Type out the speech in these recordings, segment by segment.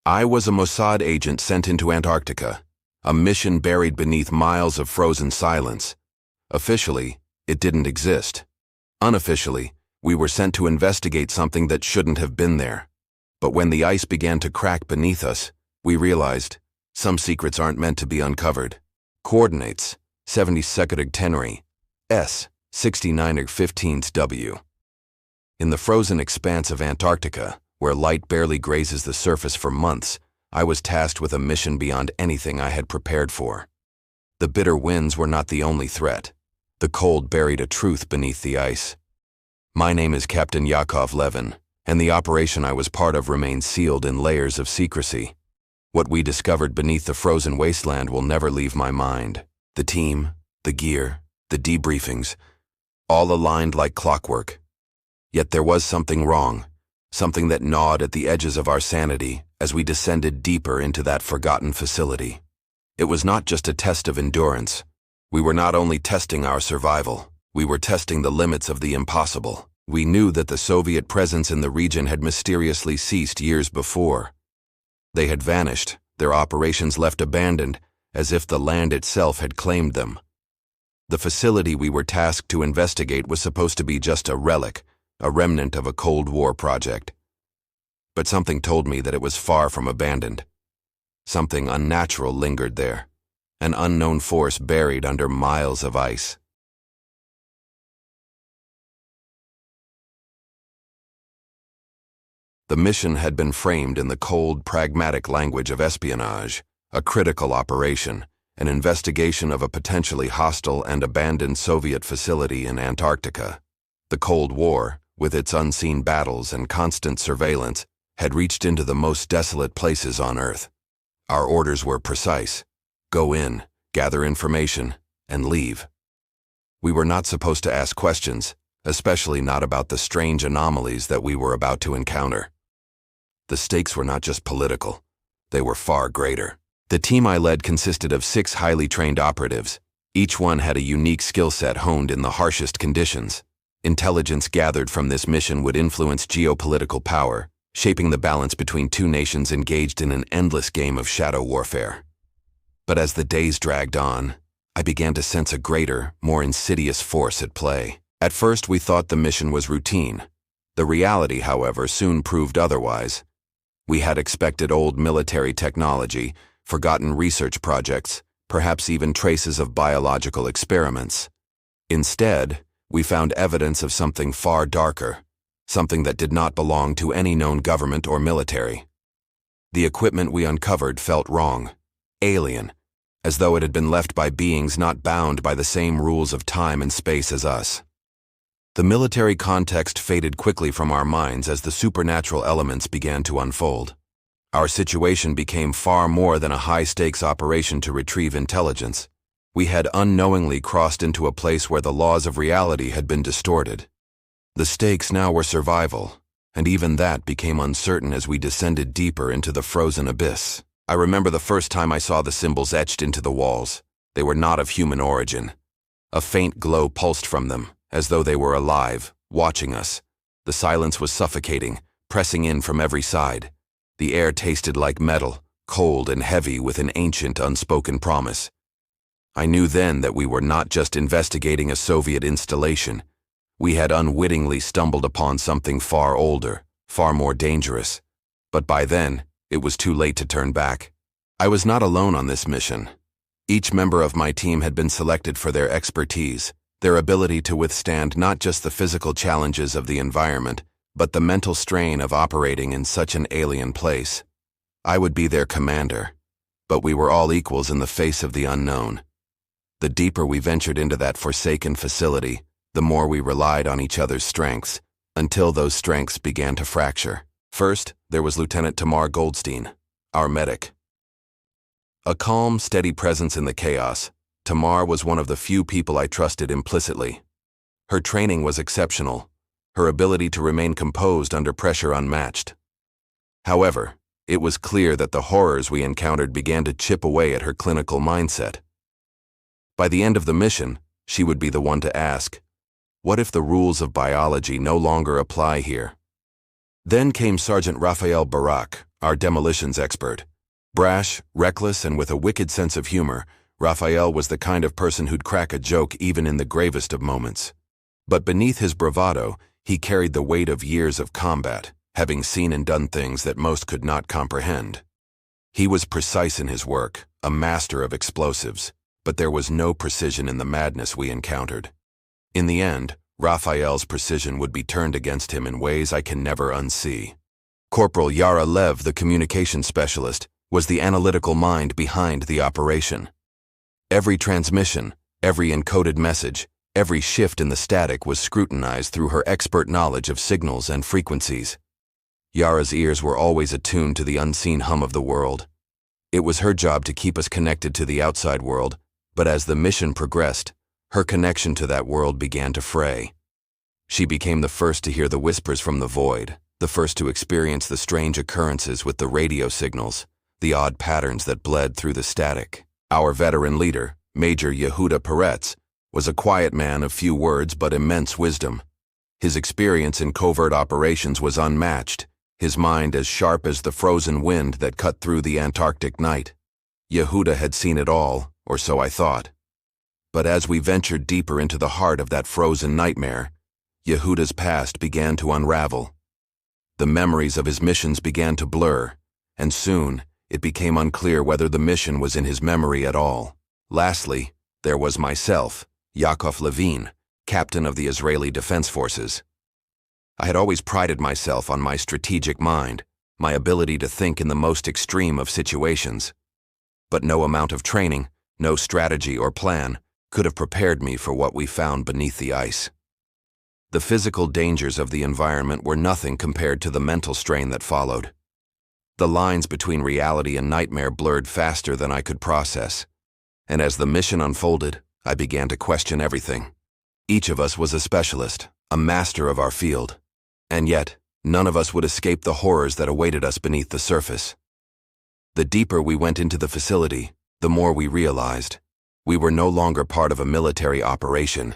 I was a Mossad agent sent into Antarctica, a mission buried beneath miles of frozen silence. Officially, it didn't exist. Unofficially, we were sent to investigate something that shouldn't have been there. But when the ice began to crack beneath us, we realized some secrets aren't meant to be uncovered. Coordinates: 72nd Teneri, S, 69 W. In the frozen expanse of Antarctica, where light barely grazes the surface for months, I was tasked with a mission beyond anything I had prepared for. The bitter winds were not the only threat. The cold buried a truth beneath the ice. My name is Captain Yakov Levin, and the operation I was part of remains sealed in layers of secrecy. What we discovered beneath the frozen wasteland will never leave my mind. The team, the gear, the debriefings, all aligned like clockwork. Yet there was something wrong, something that gnawed at the edges of our sanity as we descended deeper into that forgotten facility. It was not just a test of endurance. We were not only testing our survival, we were testing the limits of the impossible. We knew that the Soviet presence in the region had mysteriously ceased years before. They had vanished, their operations left abandoned, as if the land itself had claimed them. The facility we were tasked to investigate was supposed to be just a relic, a remnant of a Cold War project. But something told me that it was far from abandoned. Something unnatural lingered there, an unknown force buried under miles of ice. The mission had been framed in the cold, pragmatic language of espionage, a critical operation, an investigation of a potentially hostile and abandoned Soviet facility in Antarctica. The Cold War, with its unseen battles and constant surveillance, had reached into the most desolate places on Earth. Our orders were precise: go in, gather information, and leave. We were not supposed to ask questions, especially not about the strange anomalies that we were about to encounter. The stakes were not just political, they were far greater. The team I led consisted of 6 highly trained operatives. Each one had a unique skill set honed in the harshest conditions. Intelligence gathered from this mission would influence geopolitical power, shaping the balance between two nations engaged in an endless game of shadow warfare. But as the days dragged on, I began to sense a greater, more insidious force at play. At first, we thought the mission was routine. The reality, however, soon proved otherwise. We had expected old military technology, forgotten research projects, perhaps even traces of biological experiments. Instead, we found evidence of something far darker, something that did not belong to any known government or military. The equipment we uncovered felt wrong, alien, as though it had been left by beings not bound by the same rules of time and space as us. The military context faded quickly from our minds as the supernatural elements began to unfold. Our situation became far more than a high-stakes operation to retrieve intelligence. We had unknowingly crossed into a place where the laws of reality had been distorted. The stakes now were survival, and even that became uncertain as we descended deeper into the frozen abyss. I remember the first time I saw the symbols etched into the walls. They were not of human origin. A faint glow pulsed from them, as though they were alive, watching us. The silence was suffocating, pressing in from every side. The air tasted like metal, cold and heavy with an ancient, unspoken promise. I knew then that we were not just investigating a Soviet installation. We had unwittingly stumbled upon something far older, far more dangerous. But by then, it was too late to turn back. I was not alone on this mission. Each member of my team had been selected for their expertise, their ability to withstand not just the physical challenges of the environment, but the mental strain of operating in such an alien place. I would be their commander, but we were all equals in the face of the unknown. The deeper we ventured into that forsaken facility, the more we relied on each other's strengths, until those strengths began to fracture. First, there was Lieutenant Tamar Goldstein, our medic. A calm, steady presence in the chaos, Tamar was one of the few people I trusted implicitly. Her training was exceptional, her ability to remain composed under pressure unmatched. However, it was clear that the horrors we encountered began to chip away at her clinical mindset. By the end of the mission, she would be the one to ask, what if the rules of biology no longer apply here? Then came Sergeant Raphael Barak, our demolitions expert. Brash, reckless, and with a wicked sense of humor, Raphael was the kind of person who'd crack a joke even in the gravest of moments. But beneath his bravado, he carried the weight of years of combat, having seen and done things that most could not comprehend. He was precise in his work, a master of explosives, but there was no precision in the madness we encountered. In the end, Raphael's precision would be turned against him in ways I can never unsee. Corporal Yara Lev, the communications specialist, was the analytical mind behind the operation. Every transmission, every encoded message, every shift in the static was scrutinized through her expert knowledge of signals and frequencies. Yara's ears were always attuned to the unseen hum of the world. It was her job to keep us connected to the outside world, but as the mission progressed, her connection to that world began to fray. She became the first to hear the whispers from the void, the first to experience the strange occurrences with the radio signals, the odd patterns that bled through the static. Our veteran leader, Major Yehuda Peretz, was a quiet man of few words but immense wisdom. His experience in covert operations was unmatched, his mind as sharp as the frozen wind that cut through the Antarctic night. Yehuda had seen it all, or so I thought. But as we ventured deeper into the heart of that frozen nightmare, Yehuda's past began to unravel. The memories of his missions began to blur, and soon it became unclear whether the mission was in his memory at all. Lastly, there was myself, Yaakov Levine, captain of the Israeli Defense Forces. I had always prided myself on my strategic mind, my ability to think in the most extreme of situations. But no amount of training, no strategy or plan, could have prepared me for what we found beneath the ice. The physical dangers of the environment were nothing compared to the mental strain that followed. The lines between reality and nightmare blurred faster than I could process, and as the mission unfolded, I began to question everything. Each of us was a specialist, a master of our field, and yet none of us would escape the horrors that awaited us beneath the surface. The deeper we went into the facility, the more we realized we were no longer part of a military operation.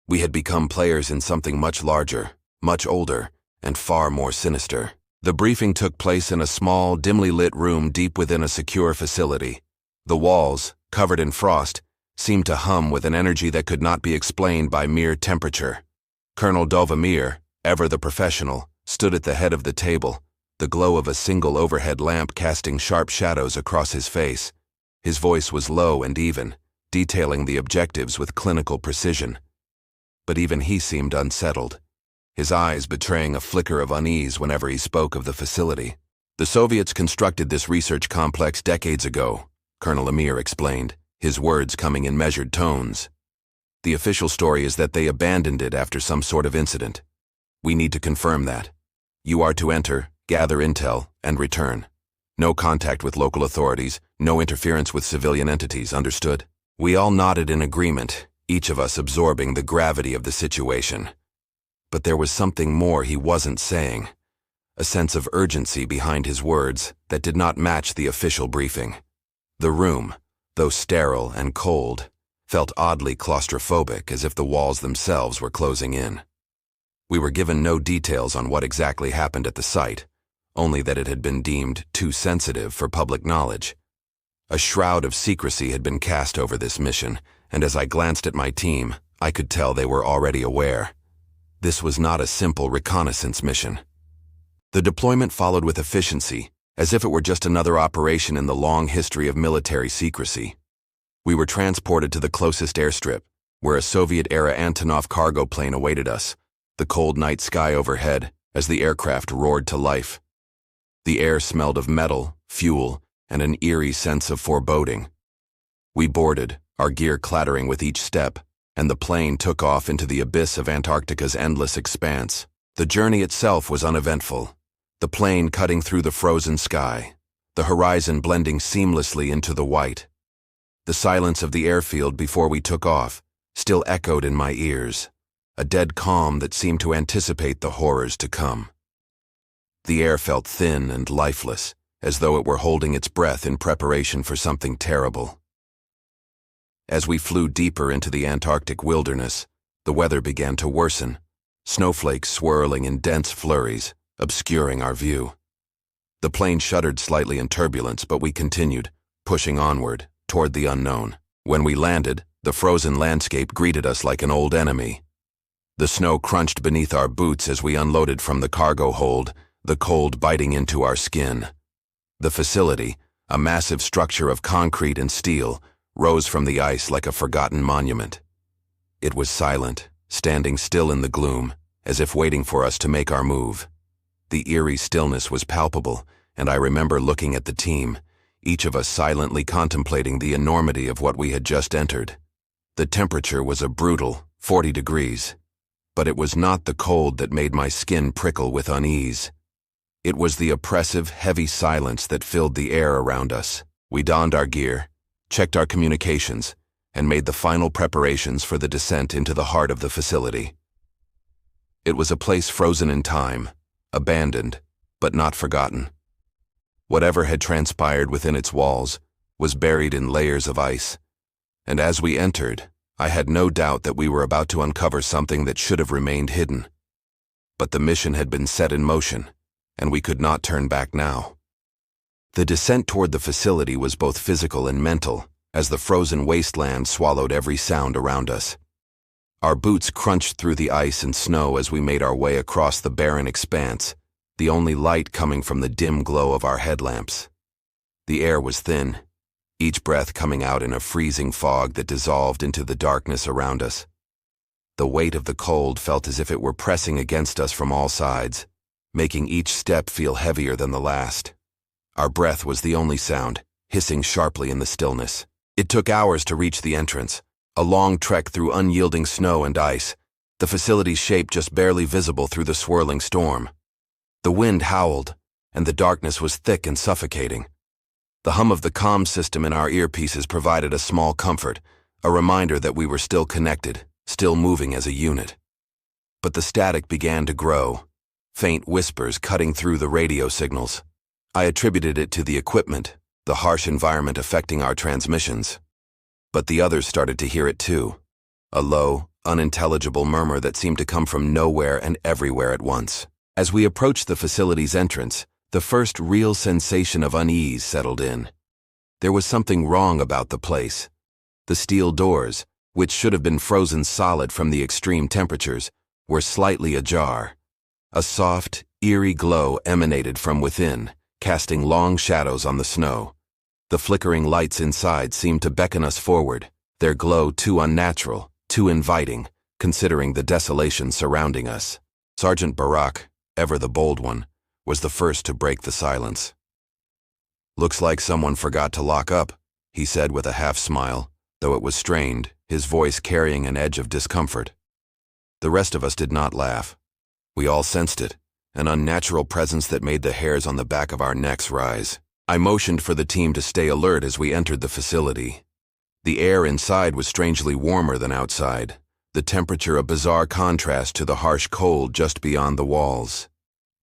We had become players in something much larger, much older, and far more sinister. The briefing took place in a small, dimly lit room deep within a secure facility. The walls, covered in frost, seemed to hum with an energy that could not be explained by mere temperature. Colonel Dovamir, ever the professional, stood at the head of the table, the glow of a single overhead lamp casting sharp shadows across his face. His voice was low and even, detailing the objectives with clinical precision. But even he seemed unsettled, his eyes betraying a flicker of unease whenever he spoke of the facility. The Soviets constructed this research complex decades ago, Colonel Amir explained, his words coming in measured tones. The official story is that they abandoned it after some sort of incident. We need to confirm that. You are to enter, gather intel, and return. No contact with local authorities, no interference with civilian entities, understood? We all nodded in agreement, each of us absorbing the gravity of the situation. But there was something more he wasn't saying, a sense of urgency behind his words that did not match the official briefing. The room, though sterile and cold, felt oddly claustrophobic, as if the walls themselves were closing in. We were given no details on what exactly happened at the site, only that it had been deemed too sensitive for public knowledge. A shroud of secrecy had been cast over this mission, and as I glanced at my team, I could tell they were already aware. This was not a simple reconnaissance mission. The deployment followed with efficiency, as if it were just another operation in the long history of military secrecy. We were transported to the closest airstrip, where a Soviet-era Antonov cargo plane awaited us, the cold night sky overhead as the aircraft roared to life. The air smelled of metal, fuel, and an eerie sense of foreboding. We boarded, our gear clattering with each step, and the plane took off into the abyss of Antarctica's endless expanse. The journey itself was uneventful, the plane cutting through the frozen sky, the horizon blending seamlessly into the white. The silence of the airfield before we took off still echoed in my ears, a dead calm that seemed to anticipate the horrors to come. The air felt thin and lifeless, as though it were holding its breath in preparation for something terrible. As we flew deeper into the Antarctic wilderness, the weather began to worsen, snowflakes swirling in dense flurries, obscuring our view. The plane shuddered slightly in turbulence, but we continued, pushing onward, toward the unknown. When we landed, the frozen landscape greeted us like an old enemy. The snow crunched beneath our boots as we unloaded from the cargo hold, the cold biting into our skin. The facility, a massive structure of concrete and steel, rose from the ice like a forgotten monument. It was silent, standing still in the gloom, as if waiting for us to make our move. The eerie stillness was palpable, and I remember looking at the team, each of us silently contemplating the enormity of what we had just entered. The temperature was a brutal 40 degrees, but it was not the cold that made my skin prickle with unease. It was the oppressive, heavy silence that filled the air around us. We donned our gear, checked our communications, and made the final preparations for the descent into the heart of the facility. It was a place frozen in time, abandoned, but not forgotten. Whatever had transpired within its walls was buried in layers of ice, and as we entered, I had no doubt that we were about to uncover something that should have remained hidden. But the mission had been set in motion, and we could not turn back now. The descent toward the facility was both physical and mental, as the frozen wasteland swallowed every sound around us. Our boots crunched through the ice and snow as we made our way across the barren expanse, the only light coming from the dim glow of our headlamps. The air was thin, each breath coming out in a freezing fog that dissolved into the darkness around us. The weight of the cold felt as if it were pressing against us from all sides, making each step feel heavier than the last. Our breath was the only sound, hissing sharply in the stillness. It took hours to reach the entrance, a long trek through unyielding snow and ice, the facility's shape just barely visible through the swirling storm. The wind howled, and the darkness was thick and suffocating. The hum of the comm system in our earpieces provided a small comfort, a reminder that we were still connected, still moving as a unit. But the static began to grow, faint whispers cutting through the radio signals. I attributed it to the equipment, the harsh environment affecting our transmissions. But the others started to hear it too, a low, unintelligible murmur that seemed to come from nowhere and everywhere at once. As we approached the facility's entrance, the first real sensation of unease settled in. There was something wrong about the place. The steel doors, which should have been frozen solid from the extreme temperatures, were slightly ajar. A soft, eerie glow emanated from within, casting long shadows on the snow. The flickering lights inside seemed to beckon us forward, their glow too unnatural, too inviting, considering the desolation surrounding us. Sergeant Barak, ever the bold one, was the first to break the silence. "Looks like someone forgot to lock up," he said with a half-smile, though it was strained, his voice carrying an edge of discomfort. The rest of us did not laugh. We all sensed it, an unnatural presence that made the hairs on the back of our necks rise. I motioned for the team to stay alert as we entered the facility. The air inside was strangely warmer than outside, the temperature a bizarre contrast to the harsh cold just beyond the walls.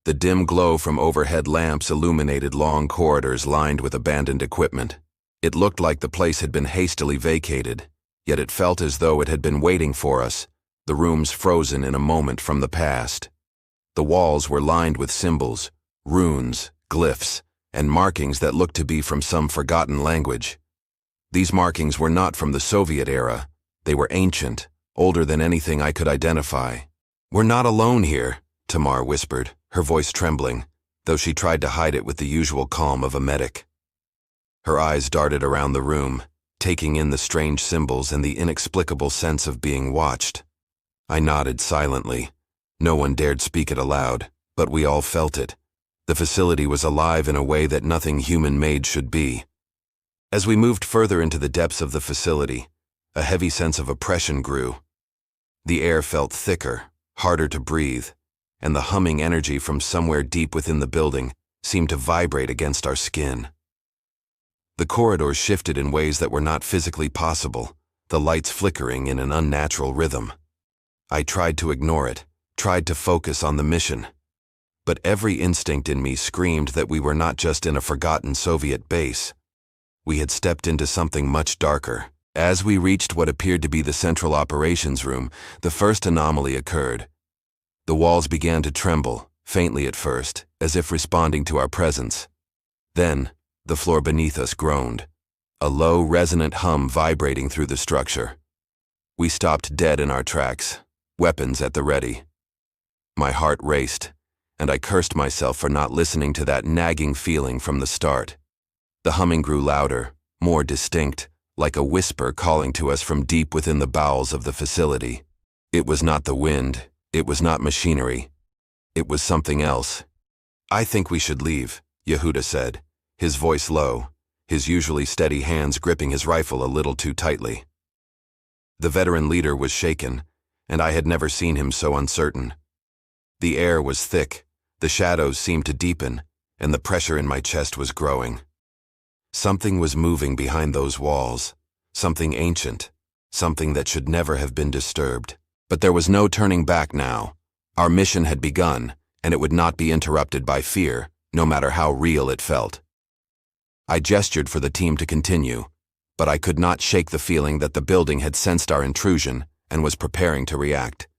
The dim glow from overhead lamps illuminated long corridors lined with abandoned equipment. It looked like the place had been hastily vacated, yet it felt as though it had been waiting for us, the rooms frozen in a moment from the past. The walls were lined with symbols, runes, glyphs, and markings that looked to be from some forgotten language. These markings were not from the Soviet era. They were ancient, older than anything I could identify. "We're not alone here," Tamar whispered, her voice trembling, though she tried to hide it with the usual calm of a medic. Her eyes darted around the room, taking in the strange symbols and the inexplicable sense of being watched. I nodded silently. No one dared speak it aloud, but we all felt it. The facility was alive in a way that nothing human-made should be. As we moved further into the depths of the facility, a heavy sense of oppression grew. The air felt thicker, harder to breathe, and the humming energy from somewhere deep within the building seemed to vibrate against our skin. The corridors shifted in ways that were not physically possible, the lights flickering in an unnatural rhythm. I tried to ignore it, tried to focus on the mission. But every instinct in me screamed that we were not just in a forgotten Soviet base. We had stepped into something much darker. As we reached what appeared to be the central operations room, the first anomaly occurred. The walls began to tremble, faintly at first, as if responding to our presence. Then, the floor beneath us groaned, a low, resonant hum vibrating through the structure. We stopped dead in our tracks, weapons at the ready. My heart raced, and I cursed myself for not listening to that nagging feeling from the start. The humming grew louder, more distinct, like a whisper calling to us from deep within the bowels of the facility. It was not the wind, it was not machinery. It was something else. "I think we should leave," Yehuda said, his voice low, his usually steady hands gripping his rifle a little too tightly. The veteran leader was shaken, and I had never seen him so uncertain. The air was thick, the shadows seemed to deepen, and the pressure in my chest was growing. Something was moving behind those walls, something ancient, something that should never have been disturbed. But there was no turning back now. Our mission had begun, and it would not be interrupted by fear, no matter how real it felt. I gestured for the team to continue, but I could not shake the feeling that the building had sensed our intrusion and was preparing to react.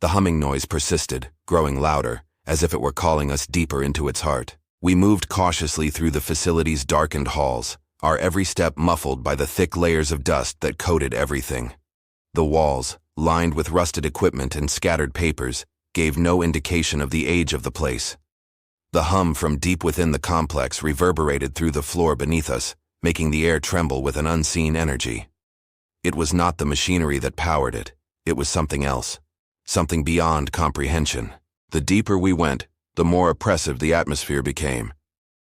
The humming noise persisted, growing louder, as if it were calling us deeper into its heart. We moved cautiously through the facility's darkened halls, our every step muffled by the thick layers of dust that coated everything. The walls, lined with rusted equipment and scattered papers, gave no indication of the age of the place. The hum from deep within the complex reverberated through the floor beneath us, making the air tremble with an unseen energy. It was not the machinery that powered it. It was something else, something beyond comprehension. The deeper we went, the more oppressive the atmosphere became.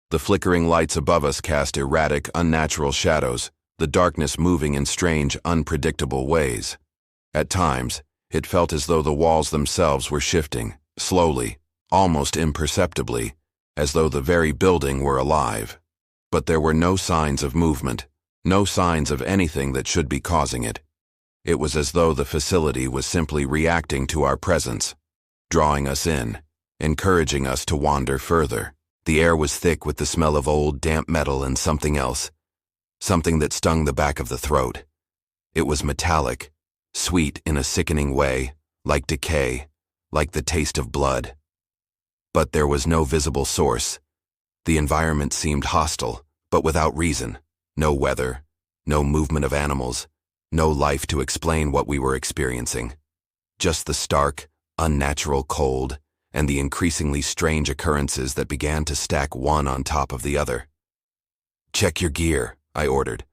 The flickering lights above us cast erratic, unnatural shadows, the darkness moving in strange, unpredictable ways. At times, it felt as though the walls themselves were shifting, slowly, almost imperceptibly, as though the very building were alive. But there were no signs of movement, no signs of anything that should be causing it. It was as though the facility was simply reacting to our presence, drawing us in, encouraging us to wander further. The air was thick with the smell of old, damp metal and something else, something that stung the back of the throat. It was metallic, sweet in a sickening way, like decay, like the taste of blood. But there was no visible source. The environment seemed hostile, but without reason. No weather, no movement of animals, no life to explain what we were experiencing. Just the stark, unnatural cold, and the increasingly strange occurrences that began to stack one on top of the other. "Check your gear," I ordered,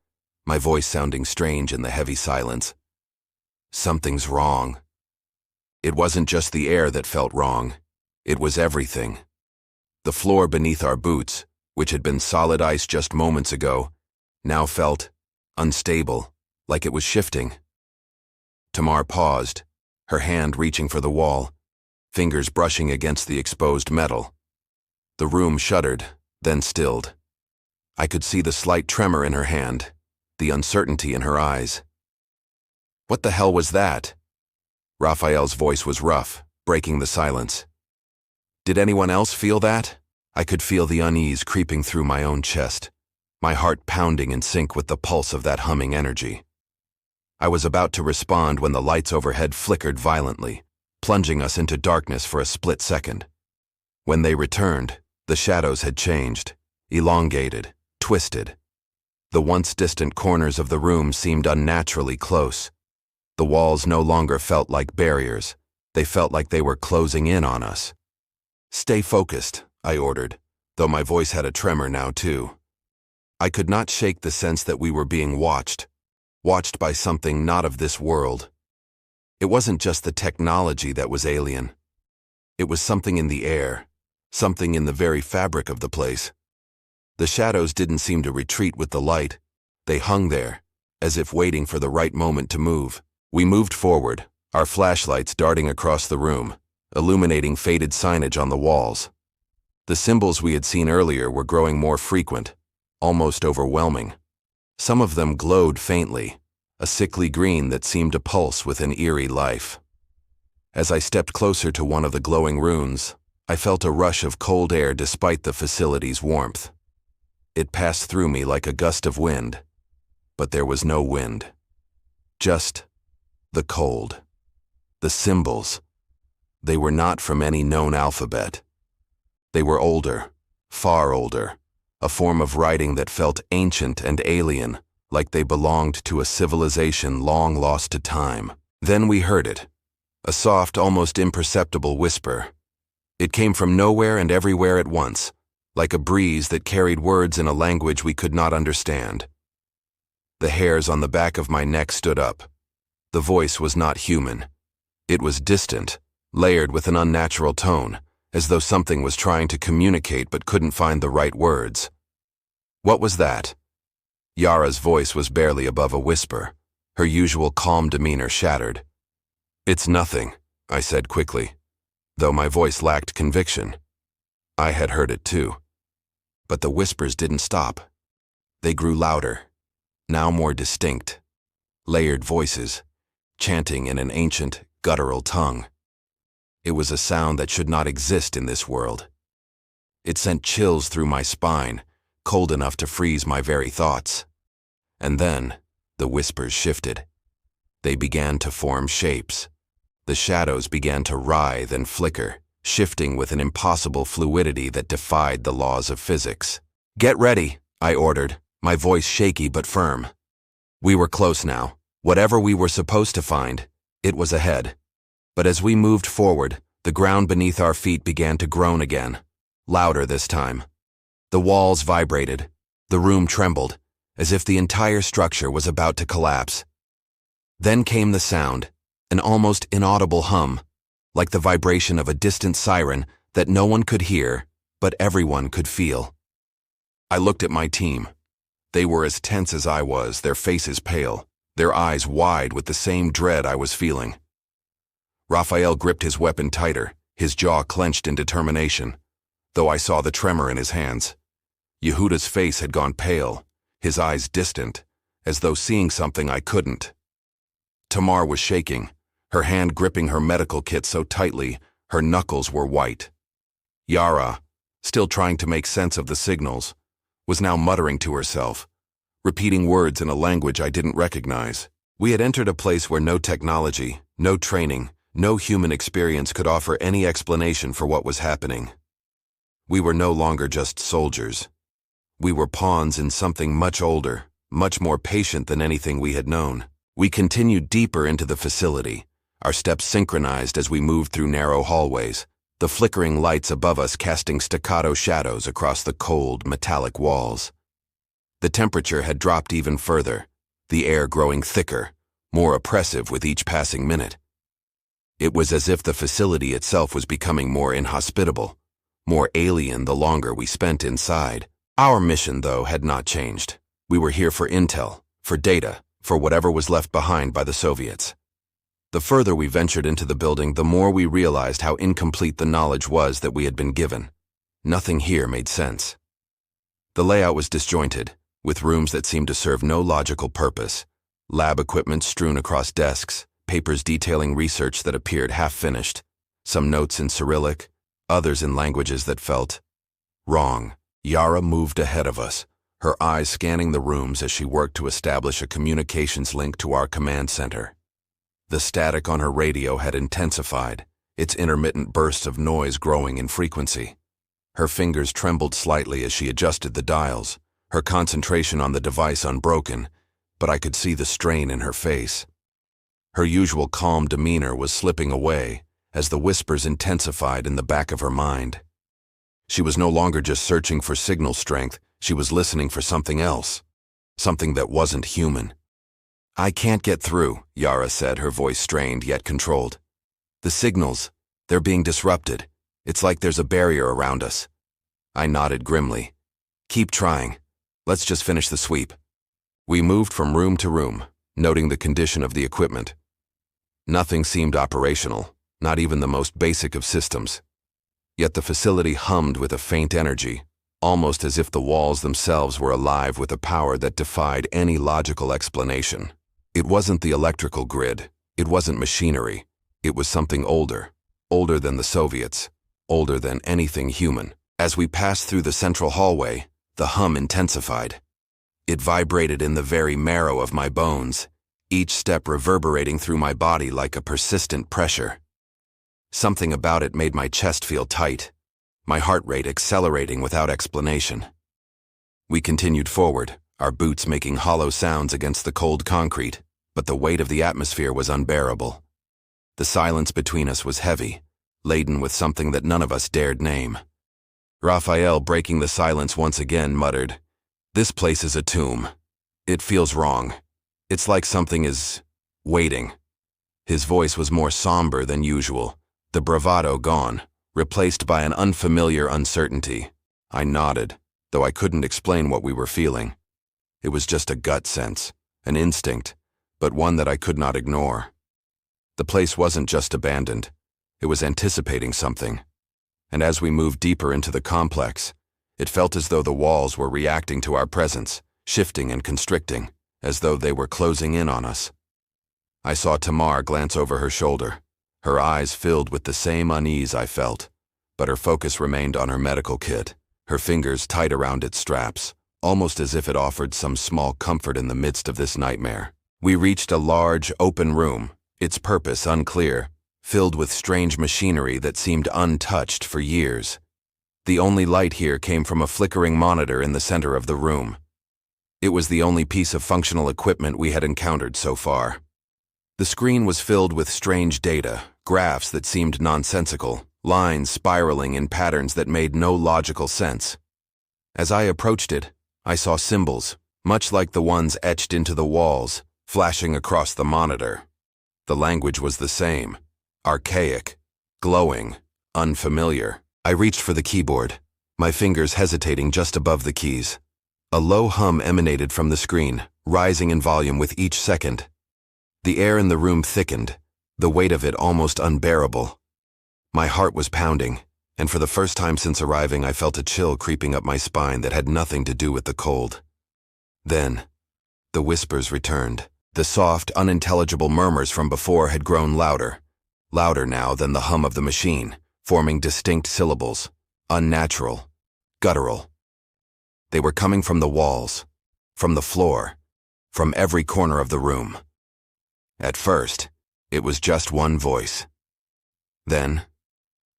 my voice sounding strange in the heavy silence. Something's wrong. It wasn't just the air that felt wrong. It was everything. The floor beneath our boots, which had been solid ice just moments ago, now felt unstable, like it was shifting. Tamar paused, her hand reaching for the wall, fingers brushing against the exposed metal. The room shuddered, then stilled. I could see the slight tremor in her hand, the uncertainty in her eyes. "What the hell was that?" Raphael's voice was rough, breaking the silence. "Did anyone else feel that?" I could feel the unease creeping through my own chest, my heart pounding in sync with the pulse of that humming energy. I was about to respond when the lights overhead flickered violently, plunging us into darkness for a split second. When they returned, the shadows had changed, elongated, twisted. The once distant corners of the room seemed unnaturally close. The walls no longer felt like barriers. They felt like they were closing in on us. "Stay focused," I ordered, though my voice had a tremor now too. I could not shake the sense that we were being watched by something not of this world. It wasn't just the technology that was alien. It was something in the air, something in the very fabric of the place. The shadows didn't seem to retreat with the light. They hung there, as if waiting for the right moment to move. We moved forward, our flashlights darting across the room, illuminating faded signage on the walls. The symbols we had seen earlier were growing more frequent, almost overwhelming. Some of them glowed faintly, a sickly green that seemed to pulse with an eerie life. As I stepped closer to one of the glowing runes, I felt a rush of cold air despite the facility's warmth. It passed through me like a gust of wind, but there was no wind. Just the cold. The symbols. They were not from any known alphabet. They were older, far older, a form of writing that felt ancient and alien, like they belonged to a civilization long lost to time. Then we heard it, a soft, almost imperceptible whisper. It came from nowhere and everywhere at once, like a breeze that carried words in a language we could not understand. The hairs on the back of my neck stood up. The voice was not human. It was distant, layered with an unnatural tone, as though something was trying to communicate but couldn't find the right words. What was that? Yara's voice was barely above a whisper. Her usual calm demeanor shattered. "It's nothing," I said quickly, though my voice lacked conviction. I had heard it too. But the whispers didn't stop. They grew louder, now more distinct. Layered voices, chanting in an ancient, guttural tongue. It was a sound that should not exist in this world. It sent chills through my spine, cold enough to freeze my very thoughts. And then, the whispers shifted. They began to form shapes. The shadows began to writhe and flicker, shifting with an impossible fluidity that defied the laws of physics. "Get ready," I ordered, my voice shaky but firm. We were close now. Whatever we were supposed to find, it was ahead. But as we moved forward, the ground beneath our feet began to groan again, louder this time. The walls vibrated. The room trembled, as if the entire structure was about to collapse. Then came the sound, an almost inaudible hum, like the vibration of a distant siren that no one could hear, but everyone could feel. I looked at my team. They were as tense as I was, their faces pale, their eyes wide with the same dread I was feeling. Raphael gripped his weapon tighter, his jaw clenched in determination, though I saw the tremor in his hands. Yehuda's face had gone pale, his eyes distant, as though seeing something I couldn't. Tamar was shaking, her hand gripping her medical kit so tightly her knuckles were white. Yara, still trying to make sense of the signals, was now muttering to herself, repeating words in a language I didn't recognize. We had entered a place where no technology, no training, no human experience could offer any explanation for what was happening. We were no longer just soldiers. We were pawns in something much older, much more patient than anything we had known. We continued deeper into the facility, our steps synchronized as we moved through narrow hallways, the flickering lights above us casting staccato shadows across the cold, metallic walls. The temperature had dropped even further, the air growing thicker, more oppressive with each passing minute. It was as if the facility itself was becoming more inhospitable, more alien the longer we spent inside. Our mission, though, had not changed. We were here for intel, for data, for whatever was left behind by the Soviets. The further we ventured into the building, the more we realized how incomplete the knowledge was that we had been given. Nothing here made sense. The layout was disjointed, with rooms that seemed to serve no logical purpose, lab equipment strewn across desks, papers detailing research that appeared half-finished, some notes in Cyrillic, others in languages that felt wrong. Yara moved ahead of us, her eyes scanning the rooms as she worked to establish a communications link to our command center. The static on her radio had intensified, its intermittent bursts of noise growing in frequency. Her fingers trembled slightly as she adjusted the dials, her concentration on the device unbroken, but I could see the strain in her face. Her usual calm demeanor was slipping away as the whispers intensified in the back of her mind. She was no longer just searching for signal strength, she was listening for something else, something that wasn't human. "I can't get through," Yara said, her voice strained yet controlled. "The signals, they're being disrupted. It's like there's a barrier around us." I nodded grimly. "Keep trying. Let's just finish the sweep." We moved from room to room, noting the condition of the equipment. Nothing seemed operational, not even the most basic of systems. Yet the facility hummed with a faint energy, almost as if the walls themselves were alive with a power that defied any logical explanation. It wasn't the electrical grid, it wasn't machinery, it was something older, older than the Soviets, older than anything human. As we passed through the central hallway, the hum intensified. It vibrated in the very marrow of my bones, each step reverberating through my body like a persistent pressure. Something about it made my chest feel tight. my heart rate accelerating without explanation. We continued forward, our boots making hollow sounds against the cold concrete, but the weight of the atmosphere was unbearable. The silence between us was heavy, laden with something that none of us dared name. Raphael, breaking the silence once again, muttered, "This place is a tomb. It feels wrong. It's like something is waiting." His voice was more somber than usual, the bravado gone, replaced by an unfamiliar uncertainty. I nodded, though I couldn't explain what we were feeling. It was just a gut sense, an instinct, but one that I could not ignore. The place wasn't just abandoned, it was anticipating something. And as we moved deeper into the complex, it felt as though the walls were reacting to our presence, shifting and constricting, as though they were closing in on us. I saw Tamar glance over her shoulder, her eyes filled with the same unease I felt, but her focus remained on her medical kit, her fingers tight around its straps, almost as if it offered some small comfort in the midst of this nightmare. We reached a large, open room, its purpose unclear, filled with strange machinery that seemed untouched for years. The only light here came from a flickering monitor in the center of the room. It was the only piece of functional equipment we had encountered so far. The screen was filled with strange data, graphs that seemed nonsensical, lines spiraling in patterns that made no logical sense. As I approached it, I saw symbols, much like the ones etched into the walls, flashing across the monitor. The language was the same, archaic, glowing, unfamiliar. I reached for the keyboard, my fingers hesitating just above the keys. A low hum emanated from the screen, rising in volume with each second. The air in the room thickened, the weight of it almost unbearable. My heart was pounding, and for the first time since arriving I felt a chill creeping up my spine that had nothing to do with the cold. Then, the whispers returned. The soft, unintelligible murmurs from before had grown louder, louder now than the hum of the machine, forming distinct syllables, unnatural, guttural. They were coming from the walls, from the floor, from every corner of the room. At first, it was just one voice. Then,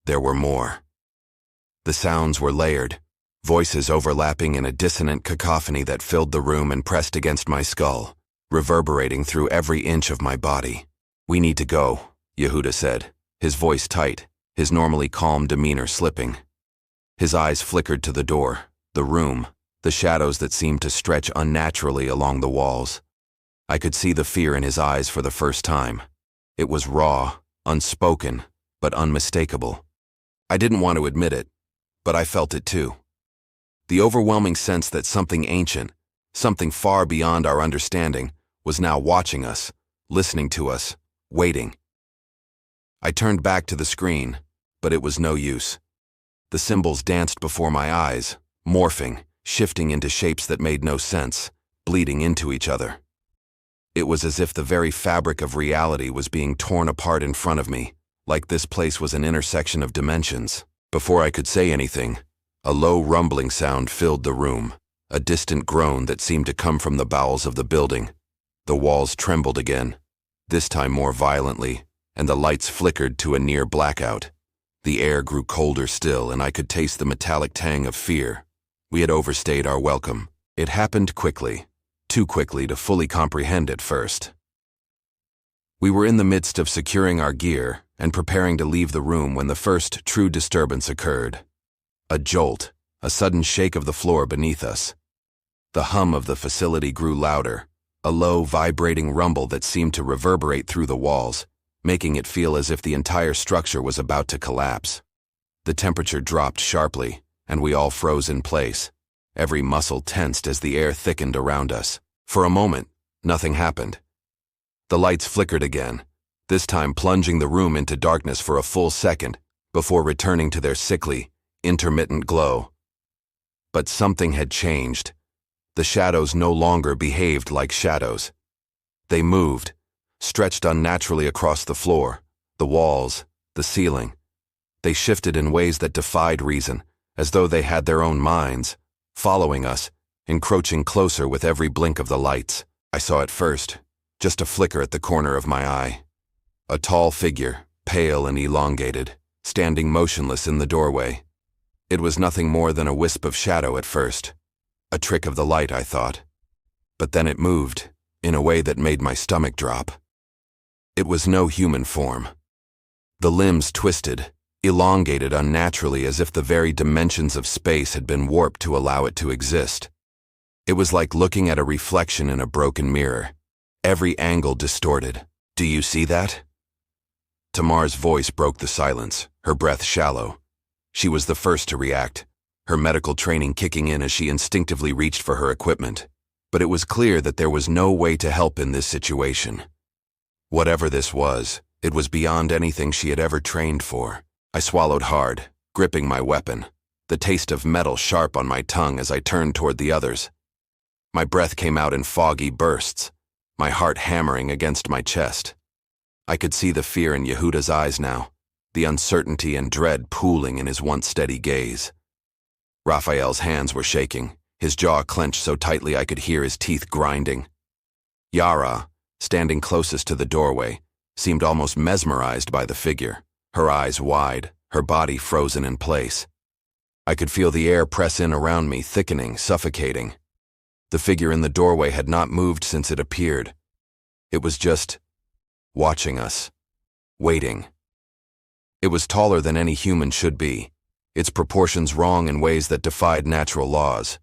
there were more. The sounds were layered, voices overlapping in a dissonant cacophony that filled the room and pressed against my skull, reverberating through every inch of my body. "We need to go," Yehuda said, his voice tight, his normally calm demeanor slipping. His eyes flickered to the door, the room, the shadows that seemed to stretch unnaturally along the walls. I could see the fear in his eyes for the first time. It was raw, unspoken, but unmistakable. I didn't want to admit it, but I felt it too. The overwhelming sense that something ancient, something far beyond our understanding, was now watching us, listening to us, waiting. I turned back to the screen, but it was no use. The symbols danced before my eyes, morphing, shifting into shapes that made no sense, bleeding into each other. It was as if the very fabric of reality was being torn apart in front of me, like this place was an intersection of dimensions. Before I could say anything, a low rumbling sound filled the room, a distant groan that seemed to come from the bowels of the building. The walls trembled again, this time more violently, and the lights flickered to a near blackout. The air grew colder still, and I could taste the metallic tang of fear. We had overstayed our welcome. It happened quickly, too quickly to fully comprehend at first. We were in the midst of securing our gear and preparing to leave the room when the first true disturbance occurred. A jolt, a sudden shake of the floor beneath us. The hum of the facility grew louder, a low, vibrating rumble that seemed to reverberate through the walls, making it feel as if the entire structure was about to collapse. The temperature dropped sharply, and we all froze in place, every muscle tensed as the air thickened around us. For a moment, nothing happened. The lights flickered again, this time plunging the room into darkness for a full second, before returning to their sickly, intermittent glow. But something had changed. The shadows no longer behaved like shadows. They moved, stretched unnaturally across the floor, the walls, the ceiling. They shifted in ways that defied reason, as though they had their own minds, following us, encroaching closer with every blink of the lights. I saw at first, just a flicker at the corner of my eye. A tall figure, pale and elongated, standing motionless in the doorway. It was nothing more than a wisp of shadow at first. A trick of the light, I thought. But then it moved, in a way that made my stomach drop. It was no human form. The limbs twisted, elongated unnaturally as if the very dimensions of space had been warped to allow it to exist. It was like looking at a reflection in a broken mirror. Every angle distorted. "Do you see that?" Tamar's voice broke the silence, her breath shallow. She was the first to react, her medical training kicking in as she instinctively reached for her equipment. But it was clear that there was no way to help in this situation. Whatever this was, it was beyond anything she had ever trained for. I swallowed hard, gripping my weapon, the taste of metal sharp on my tongue as I turned toward the others. My breath came out in foggy bursts, my heart hammering against my chest. I could see the fear in Yehuda's eyes now, the uncertainty and dread pooling in his once steady gaze. Raphael's hands were shaking, his jaw clenched so tightly I could hear his teeth grinding. Yara, standing closest to the doorway, seemed almost mesmerized by the figure, her eyes wide, her body frozen in place. I could feel the air press in around me, thickening, suffocating. The figure in the doorway had not moved since it appeared. It was just watching us, waiting. It was taller than any human should be, its proportions wrong in ways that defied natural laws.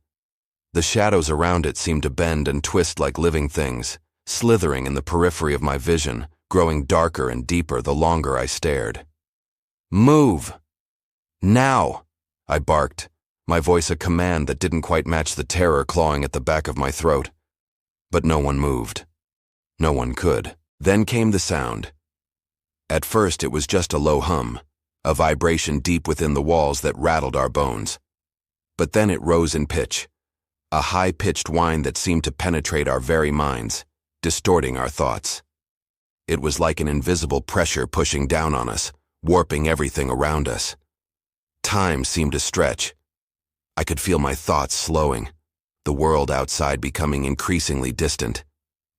The shadows around it seemed to bend and twist like living things, slithering in the periphery of my vision, growing darker and deeper the longer I stared. "Move! Now!" I barked, my voice a command that didn't quite match the terror clawing at the back of my throat. But no one moved. No one could. Then came the sound. At first it was just a low hum, a vibration deep within the walls that rattled our bones. But then it rose in pitch, a high-pitched whine that seemed to penetrate our very minds, distorting our thoughts. It was like an invisible pressure pushing down on us, warping everything around us. Time seemed to stretch. I could feel my thoughts slowing, the world outside becoming increasingly distant,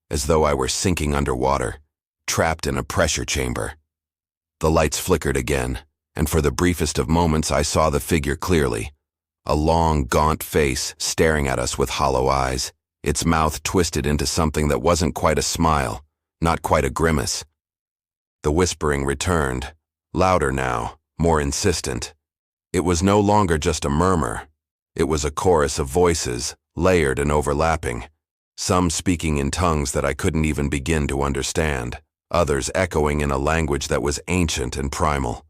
as though I were sinking underwater, trapped in a pressure chamber. The lights flickered again, and for the briefest of moments I saw the figure clearly, a long, gaunt face staring at us with hollow eyes, its mouth twisted into something that wasn't quite a smile, not quite a grimace. The whispering returned, louder now, more insistent. It was no longer just a murmur. It was a chorus of voices, layered and overlapping, some speaking in tongues that I couldn't even begin to understand, others echoing in a language that was ancient and primal.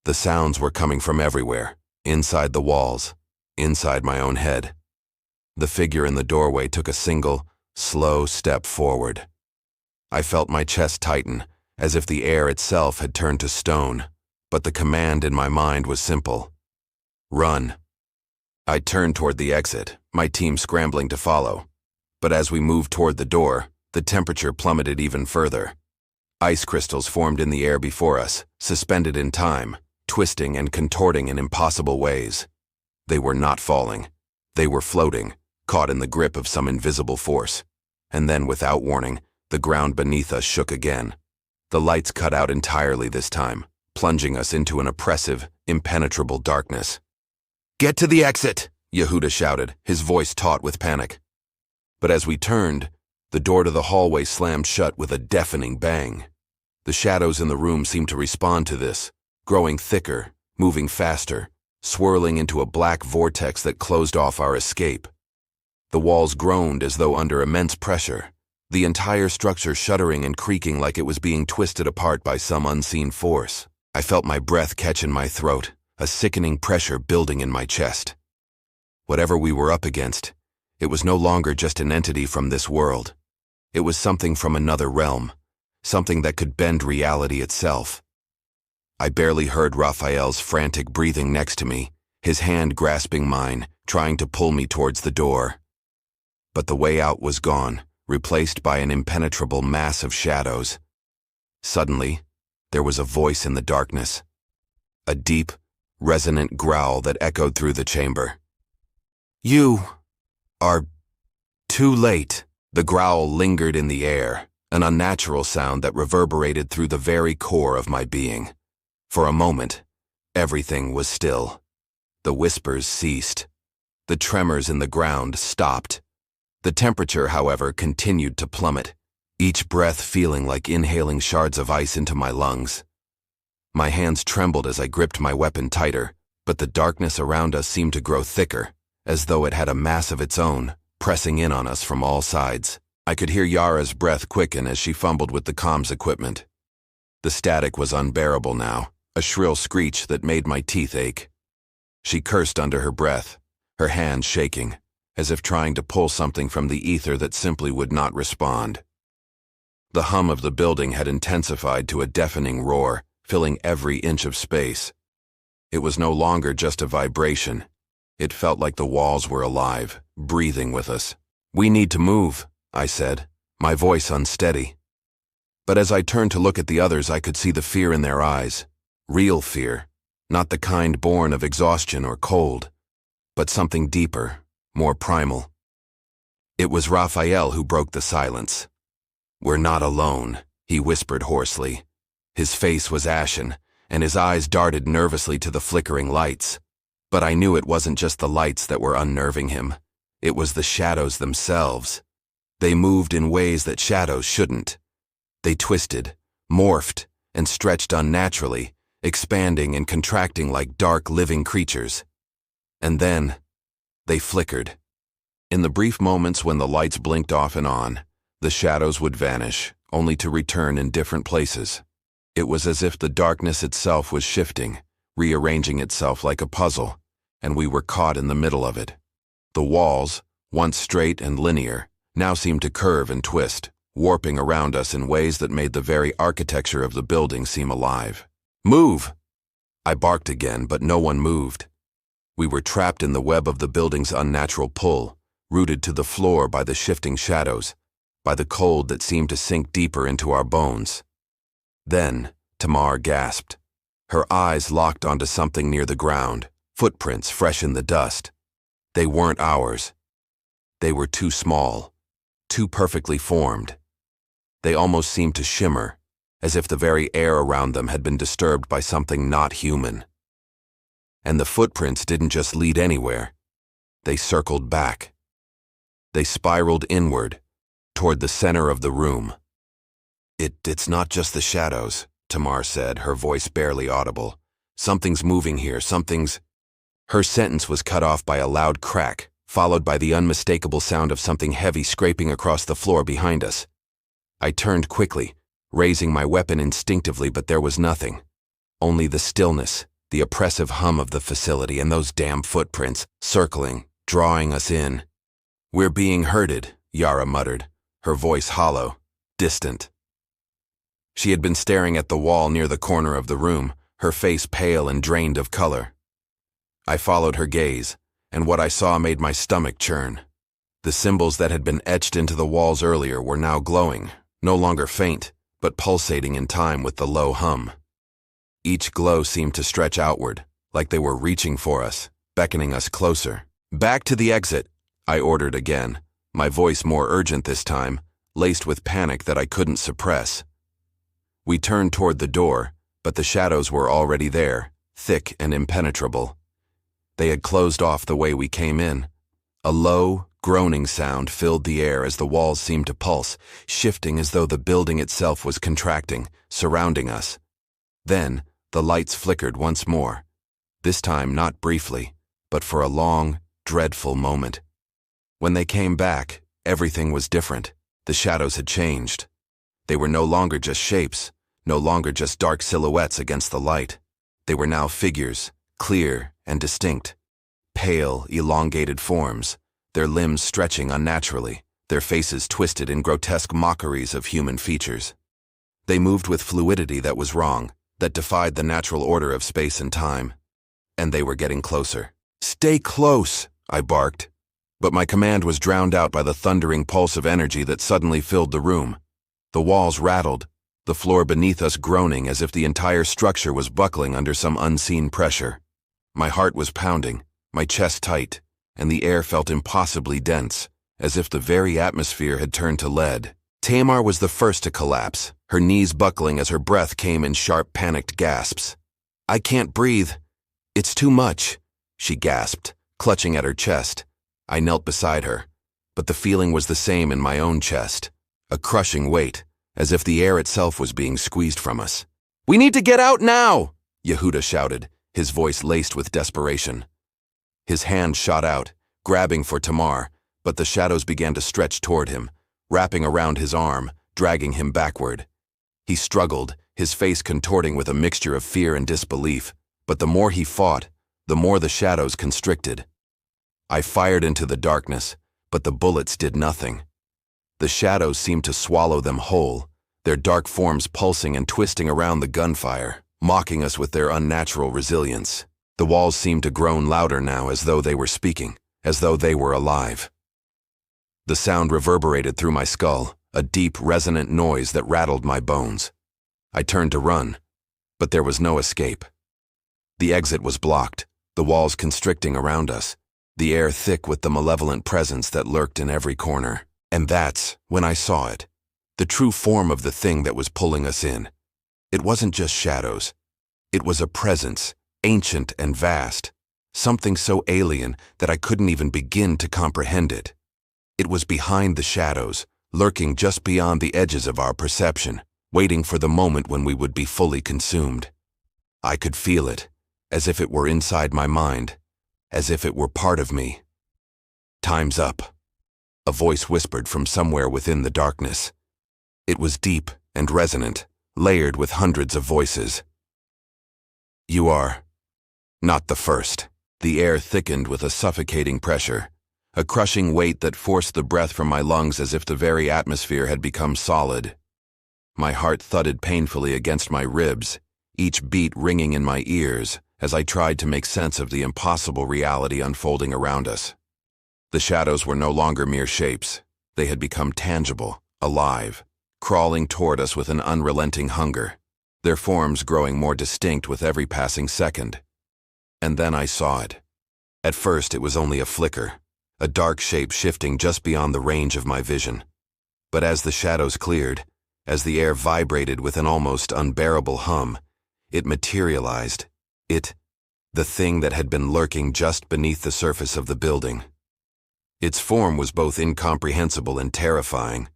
The sounds were coming from everywhere, inside the walls, inside my own head. The figure in the doorway took a single, slow step forward. I felt my chest tighten, as if the air itself had turned to stone, but the command in my mind was simple. Run. I turned toward the exit, my team scrambling to follow. But as we moved toward the door, the temperature plummeted even further. Ice crystals formed in the air before us, suspended in time, twisting and contorting in impossible ways. They were not falling. They were floating, caught in the grip of some invisible force. And then, without warning, the ground beneath us shook again. The lights cut out entirely this time, plunging us into an oppressive, impenetrable darkness. "Get to the exit!" Yehuda shouted, his voice taut with panic. But as we turned, the door to the hallway slammed shut with a deafening bang. The shadows in the room seemed to respond to this, growing thicker, moving faster, swirling into a black vortex that closed off our escape. The walls groaned as though under immense pressure, the entire structure shuddering and creaking like it was being twisted apart by some unseen force. I felt my breath catch in my throat, a sickening pressure building in my chest. Whatever we were up against, it was no longer just an entity from this world. It was something from another realm, something that could bend reality itself. I barely heard Raphael's frantic breathing next to me, his hand grasping mine, trying to pull me towards the door. But the way out was gone, replaced by an impenetrable mass of shadows. Suddenly, there was a voice in the darkness, a deep, resonant growl that echoed through the chamber. "You are too late." The growl lingered in the air, an unnatural sound that reverberated through the very core of my being. For a moment, everything was still. The whispers ceased. The tremors in the ground stopped. The temperature, however, continued to plummet, each breath feeling like inhaling shards of ice into my lungs. My hands trembled as I gripped my weapon tighter, but the darkness around us seemed to grow thicker, as though it had a mass of its own, pressing in on us from all sides. I could hear Yara's breath quicken as she fumbled with the comms equipment. The static was unbearable now, a shrill screech that made my teeth ache. She cursed under her breath, her hands shaking, as if trying to pull something from the ether that simply would not respond. The hum of the building had intensified to a deafening roar, filling every inch of space. It was no longer just a vibration. It felt like the walls were alive, breathing with us. "We need to move," I said, my voice unsteady. But as I turned to look at the others, I could see the fear in their eyes. Real fear, not the kind born of exhaustion or cold, but something deeper, more primal. It was Raphael who broke the silence. "We're not alone," he whispered hoarsely. His face was ashen, and his eyes darted nervously to the flickering lights. But I knew it wasn't just the lights that were unnerving him. It was the shadows themselves. They moved in ways that shadows shouldn't. They twisted, morphed, and stretched unnaturally, expanding and contracting like dark living creatures. And then, they flickered. In the brief moments when the lights blinked off and on, the shadows would vanish, only to return in different places. It was as if the darkness itself was shifting, rearranging itself like a puzzle, and we were caught in the middle of it. The walls, once straight and linear, now seemed to curve and twist, warping around us in ways that made the very architecture of the building seem alive. "Move!" I barked again, but no one moved. We were trapped in the web of the building's unnatural pull, rooted to the floor by the shifting shadows, by the cold that seemed to sink deeper into our bones. Then, Tamar gasped. Her eyes locked onto something near the ground, footprints fresh in the dust. They weren't ours. They were too small, too perfectly formed. They almost seemed to shimmer, as if the very air around them had been disturbed by something not human. And the footprints didn't just lead anywhere. They circled back. They spiraled inward, toward the center of the room. It's not just the shadows," Tamar said, her voice barely audible. "Something's moving here, something's—" Her sentence was cut off by a loud crack, followed by the unmistakable sound of something heavy scraping across the floor behind us. I turned quickly, raising my weapon instinctively, but there was nothing. Only the stillness, the oppressive hum of the facility, and those damn footprints, circling, drawing us in. "We're being herded," Yara muttered, her voice hollow, distant. She had been staring at the wall near the corner of the room, her face pale and drained of color. I followed her gaze, and what I saw made my stomach churn. The symbols that had been etched into the walls earlier were now glowing, no longer faint, but pulsating in time with the low hum. Each glow seemed to stretch outward, like they were reaching for us, beckoning us closer. "Back to the exit," I ordered again, my voice more urgent this time, laced with panic that I couldn't suppress. We turned toward the door, but the shadows were already there, thick and impenetrable. They had closed off the way we came in. A low, groaning sound filled the air as the walls seemed to pulse, shifting as though the building itself was contracting, surrounding us. Then, the lights flickered once more, this time not briefly, but for a long, dreadful moment. When they came back, everything was different. The shadows had changed. They were no longer just shapes, no longer just dark silhouettes against the light. They were now figures, clear and distinct. Pale, elongated forms, their limbs stretching unnaturally, their faces twisted in grotesque mockeries of human features. They moved with fluidity that was wrong, that defied the natural order of space and time. And they were getting closer. "Stay close," I barked. But my command was drowned out by the thundering pulse of energy that suddenly filled the room. The walls rattled, the floor beneath us groaning as if the entire structure was buckling under some unseen pressure. My heart was pounding, my chest tight, and the air felt impossibly dense, as if the very atmosphere had turned to lead. Tamar was the first to collapse, her knees buckling as her breath came in sharp, panicked gasps. "I can't breathe. It's too much," she gasped, clutching at her chest. I knelt beside her, but the feeling was the same in my own chest. A crushing weight, as if the air itself was being squeezed from us. "We need to get out now!" Yehuda shouted, his voice laced with desperation. His hand shot out, grabbing for Tamar, but the shadows began to stretch toward him, wrapping around his arm, dragging him backward. He struggled, his face contorting with a mixture of fear and disbelief, but the more he fought, the more the shadows constricted. I fired into the darkness, but the bullets did nothing. The shadows seemed to swallow them whole, their dark forms pulsing and twisting around the gunfire, mocking us with their unnatural resilience. The walls seemed to groan louder now, as though they were speaking, as though they were alive. The sound reverberated through my skull, a deep, resonant noise that rattled my bones. I turned to run, but there was no escape. The exit was blocked, the walls constricting around us, the air thick with the malevolent presence that lurked in every corner. And that's when I saw it, the true form of the thing that was pulling us in. It wasn't just shadows. It was a presence, ancient and vast, something so alien that I couldn't even begin to comprehend it. It was behind the shadows, lurking just beyond the edges of our perception, waiting for the moment when we would be fully consumed. I could feel it, as if it were inside my mind, as if it were part of me. "Time's up," a voice whispered from somewhere within the darkness. It was deep and resonant, layered with hundreds of voices. "You are not the first." The air thickened with a suffocating pressure, a crushing weight that forced the breath from my lungs as if the very atmosphere had become solid. My heart thudded painfully against my ribs, each beat ringing in my ears as I tried to make sense of the impossible reality unfolding around us. The shadows were no longer mere shapes. They had become tangible, alive, crawling toward us with an unrelenting hunger, their forms growing more distinct with every passing second. And then I saw it. At first it was only a flicker, a dark shape shifting just beyond the range of my vision. But as the shadows cleared, as the air vibrated with an almost unbearable hum, it materialized. The thing that had been lurking just beneath the surface of the building. Its form was both incomprehensible and terrifying,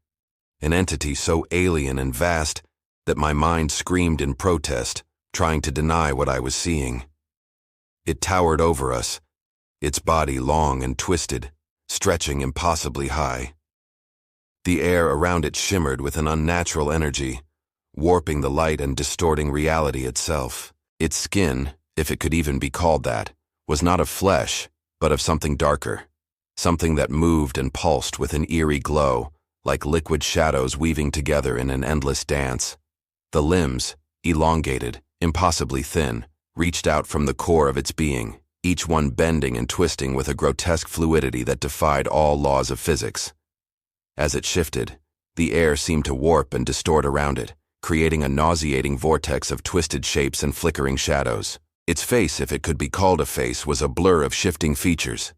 an entity so alien and vast that my mind screamed in protest, trying to deny what I was seeing. It towered over us, its body long and twisted, stretching impossibly high. The air around it shimmered with an unnatural energy, warping the light and distorting reality itself. Its skin, if it could even be called that, was not of flesh, but of something darker, something that moved and pulsed with an eerie glow, like liquid shadows weaving together in an endless dance. The limbs, elongated, impossibly thin, reached out from the core of its being, each one bending and twisting with a grotesque fluidity that defied all laws of physics. As it shifted, the air seemed to warp and distort around it, creating a nauseating vortex of twisted shapes and flickering shadows. Its face, if it could be called a face, was a blur of shifting features.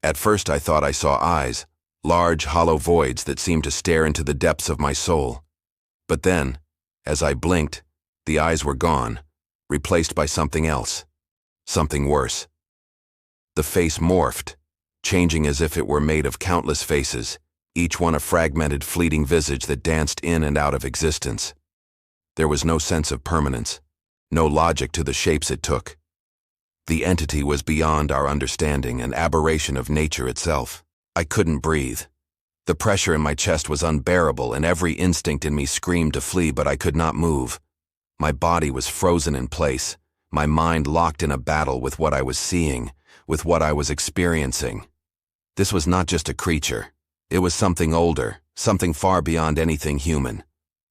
At first I thought I saw eyes, large, hollow voids that seemed to stare into the depths of my soul. But then, as I blinked, the eyes were gone, replaced by something else, something worse. The face morphed, changing as if it were made of countless faces, each one a fragmented, fleeting visage that danced in and out of existence. There was no sense of permanence, no logic to the shapes it took. The entity was beyond our understanding, an aberration of nature itself. I couldn't breathe. The pressure in my chest was unbearable, and every instinct in me screamed to flee, but I could not move. My body was frozen in place, my mind locked in a battle with what I was seeing, with what I was experiencing. This was not just a creature. It was something older, something far beyond anything human.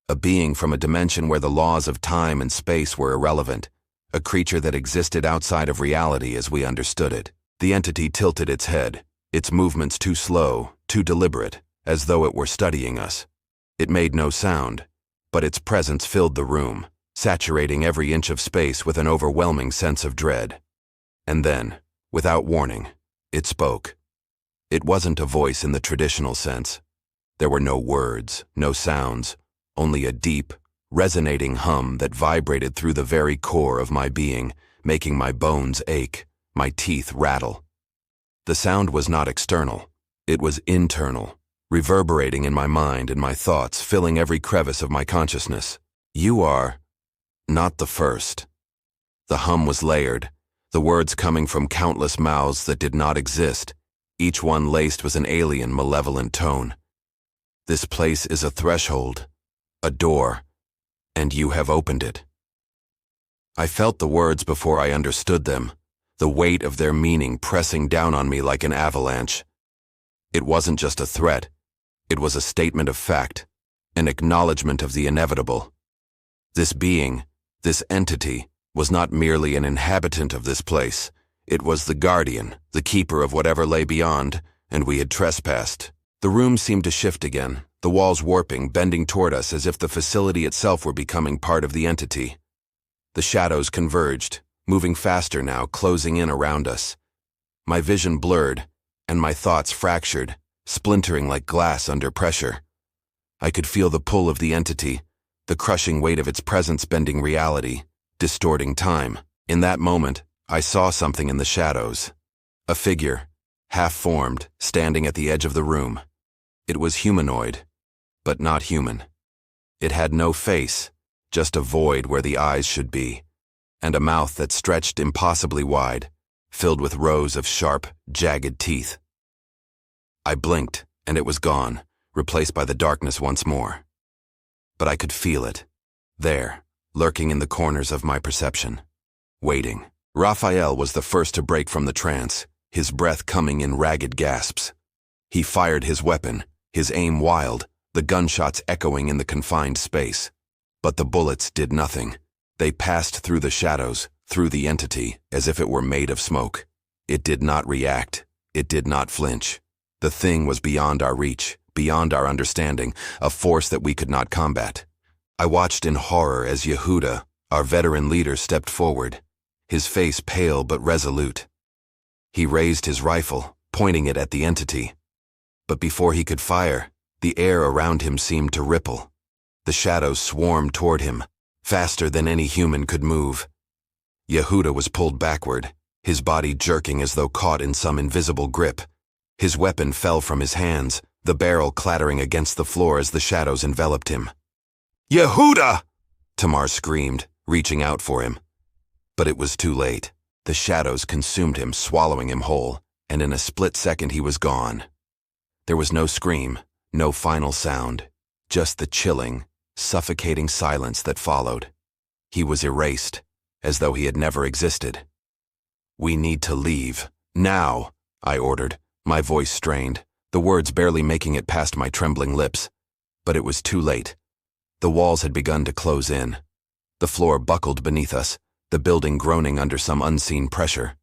A being from a dimension where the laws of time and space were irrelevant, a creature that existed outside of reality as we understood it. The entity tilted its head, its movements too slow, too deliberate, as though it were studying us. It made no sound, but its presence filled the room, saturating every inch of space with an overwhelming sense of dread. And then, without warning, it spoke. It wasn't a voice in the traditional sense. There were no words, no sounds, only a deep, resonating hum that vibrated through the very core of my being, making my bones ache, my teeth rattle. The sound was not external. It was internal, reverberating in my mind and my thoughts, filling every crevice of my consciousness. You are not the first. The hum was layered, the words coming from countless mouths that did not exist, each one laced with an alien, malevolent tone. This place is a threshold, a door, and you have opened it. I felt the words before I understood them, the weight of their meaning pressing down on me like an avalanche. It wasn't just a threat, it was a statement of fact, an acknowledgement of the inevitable. This being, this entity, was not merely an inhabitant of this place. It was the guardian, the keeper of whatever lay beyond, and we had trespassed. The room seemed to shift again, the walls warping, bending toward us as if the facility itself were becoming part of the entity. The shadows converged, moving faster now, closing in around us. My vision blurred, and my thoughts fractured, splintering like glass under pressure. I could feel the pull of the entity, the crushing weight of its presence bending reality, distorting time. In that moment, I saw something in the shadows. A figure, half-formed, standing at the edge of the room. It was humanoid, but not human. It had no face, just a void where the eyes should be, and a mouth that stretched impossibly wide, filled with rows of sharp, jagged teeth. I blinked, and it was gone, replaced by the darkness once more. But I could feel it, there, lurking in the corners of my perception, waiting. Raphael was the first to break from the trance, his breath coming in ragged gasps. He fired his weapon, his aim wild, the gunshots echoing in the confined space. But the bullets did nothing. They passed through the shadows, through the entity, as if it were made of smoke. It did not react. It did not flinch. The thing was beyond our reach, beyond our understanding, a force that we could not combat. I watched in horror as Yehuda, our veteran leader, stepped forward, his face pale but resolute. He raised his rifle, pointing it at the entity. But before he could fire, the air around him seemed to ripple. The shadows swarmed toward him, faster than any human could move. Yehuda was pulled backward, his body jerking as though caught in some invisible grip. His weapon fell from his hands, the barrel clattering against the floor as the shadows enveloped him. "Yehuda!" Tamar screamed, reaching out for him. But it was too late. The shadows consumed him, swallowing him whole, and in a split second he was gone. There was no scream, no final sound, just the chilling, suffocating silence that followed. He was erased, as though he had never existed. "We need to leave, now," I ordered, my voice strained, the words barely making it past my trembling lips. But it was too late. The walls had begun to close in. The floor buckled beneath us, the building groaning under some unseen pressure.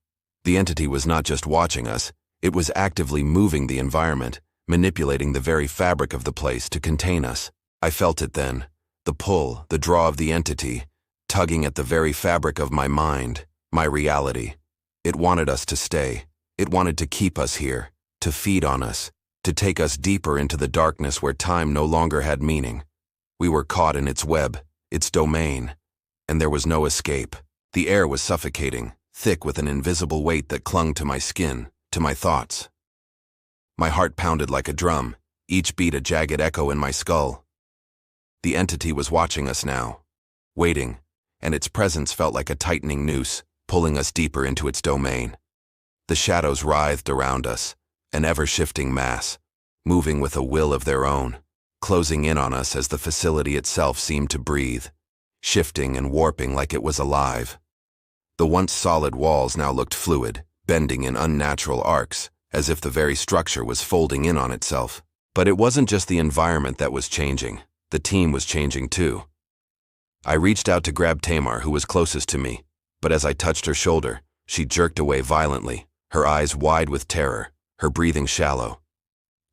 The entity was not just watching us, it was actively moving the environment, manipulating the very fabric of the place to contain us. I felt it then, the pull, the draw of the entity, tugging at the very fabric of my mind, my reality. It wanted us to stay. It wanted to keep us here, to feed on us, to take us deeper into the darkness where time no longer had meaning. We were caught in its web, its domain, and there was no escape. The air was suffocating, thick with an invisible weight that clung to my skin, to my thoughts. My heart pounded like a drum, each beat a jagged echo in my skull. The entity was watching us now, waiting, and its presence felt like a tightening noose, pulling us deeper into its domain. The shadows writhed around us, an ever-shifting mass, moving with a will of their own, closing in on us as the facility itself seemed to breathe, shifting and warping like it was alive. The once solid walls now looked fluid, bending in unnatural arcs, as if the very structure was folding in on itself. But it wasn't just the environment that was changing. The team was changing too. I reached out to grab Tamar, who was closest to me, but as I touched her shoulder, she jerked away violently, her eyes wide with terror, her breathing shallow.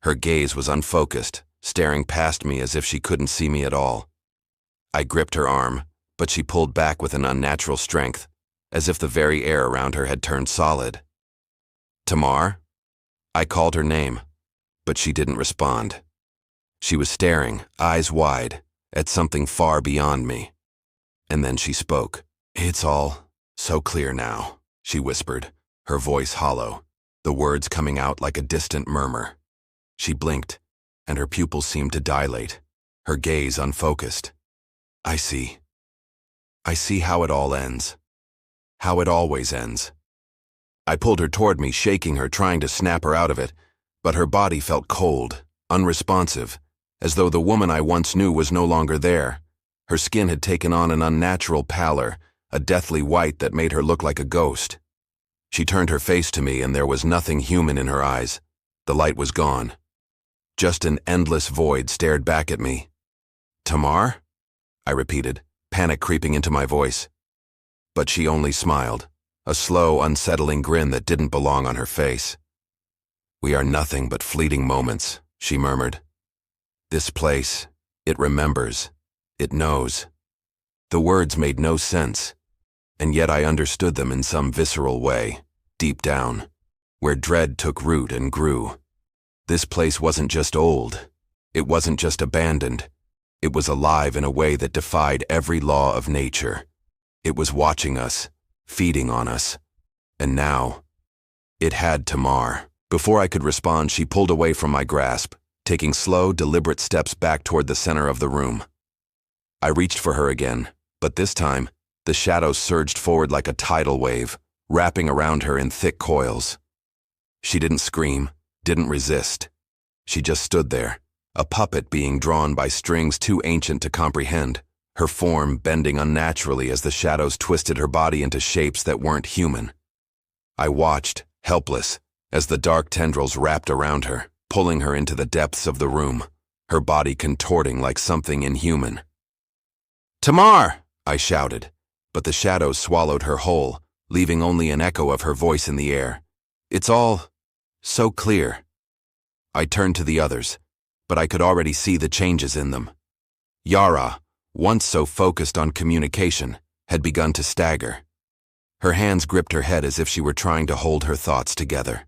Her gaze was unfocused, staring past me as if she couldn't see me at all. I gripped her arm, but she pulled back with an unnatural strength, as if the very air around her had turned solid. "Tamar?" I called her name, but she didn't respond. She was staring, eyes wide, at something far beyond me. And then she spoke. "It's all so clear now," she whispered, her voice hollow, the words coming out like a distant murmur. She blinked, and her pupils seemed to dilate, her gaze unfocused. I see. I see how it all ends. How it always ends. I pulled her toward me, shaking her, trying to snap her out of it, but her body felt cold, unresponsive, as though the woman I once knew was no longer there. Her skin had taken on an unnatural pallor, a deathly white that made her look like a ghost. She turned her face to me, and there was nothing human in her eyes. The light was gone. Just an endless void stared back at me. Tamar? I repeated, panic creeping into my voice. But she only smiled, a slow, unsettling grin that didn't belong on her face. We are nothing but fleeting moments, she murmured. This place, it remembers, it knows. The words made no sense, and yet I understood them in some visceral way, deep down, where dread took root and grew. This place wasn't just old, it wasn't just abandoned, it was alive in a way that defied every law of nature. It was watching us, feeding on us, and now, it had Tamar. Before I could respond, she pulled away from my grasp, taking slow, deliberate steps back toward the center of the room. I reached for her again, but this time, the shadows surged forward like a tidal wave, wrapping around her in thick coils. She didn't scream, didn't resist. She just stood there, a puppet being drawn by strings too ancient to comprehend, her form bending unnaturally as the shadows twisted her body into shapes that weren't human. I watched, helpless, as the dark tendrils wrapped around her, pulling her into the depths of the room, her body contorting like something inhuman. "Tamar!" I shouted, but the shadows swallowed her whole, leaving only an echo of her voice in the air. It's all so clear. I turned to the others, but I could already see the changes in them. Yara, once so focused on communication, had begun to stagger. Her hands gripped her head as if she were trying to hold her thoughts together.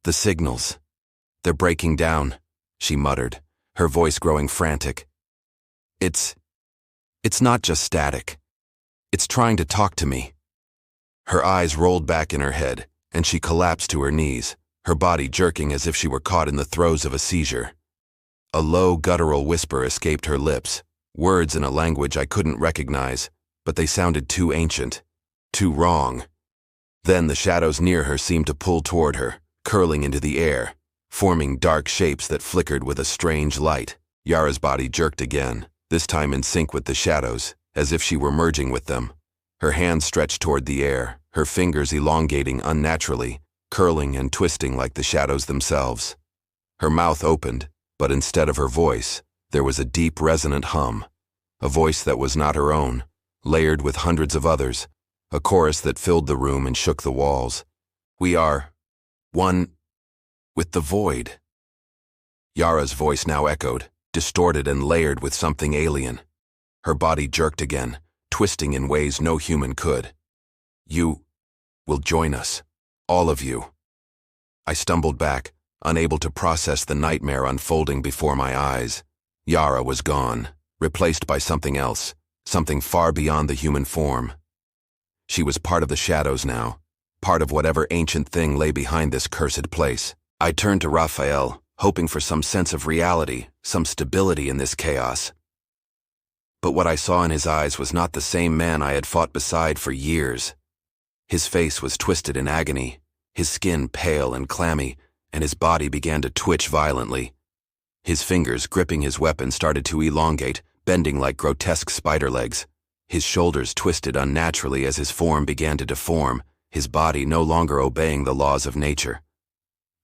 "The signals. They're breaking down," she muttered, her voice growing frantic. It's not just static. It's trying to talk to me." Her eyes rolled back in her head, and she collapsed to her knees, her body jerking as if she were caught in the throes of a seizure. A low, guttural whisper escaped her lips, words in a language I couldn't recognize, but they sounded too ancient, too wrong. Then the shadows near her seemed to pull toward her, curling into the air, forming dark shapes that flickered with a strange light. Yara's body jerked again, this time in sync with the shadows, as if she were merging with them. Her hands stretched toward the air, her fingers elongating unnaturally, curling and twisting like the shadows themselves. Her mouth opened, but instead of her voice, there was a deep, resonant hum, a voice that was not her own, layered with hundreds of others, a chorus that filled the room and shook the walls. "We are one with the void." Yara's voice now echoed, distorted and layered with something alien. Her body jerked again, twisting in ways no human could. "You will join us, all of you." I stumbled back, unable to process the nightmare unfolding before my eyes. Yara was gone, replaced by something else, something far beyond the human form. She was part of the shadows now, part of whatever ancient thing lay behind this cursed place. I turned to Raphael, hoping for some sense of reality, some stability in this chaos. But what I saw in his eyes was not the same man I had fought beside for years. His face was twisted in agony, his skin pale and clammy, and his body began to twitch violently. His fingers gripping his weapon started to elongate, bending like grotesque spider legs. His shoulders twisted unnaturally as his form began to deform, his body no longer obeying the laws of nature.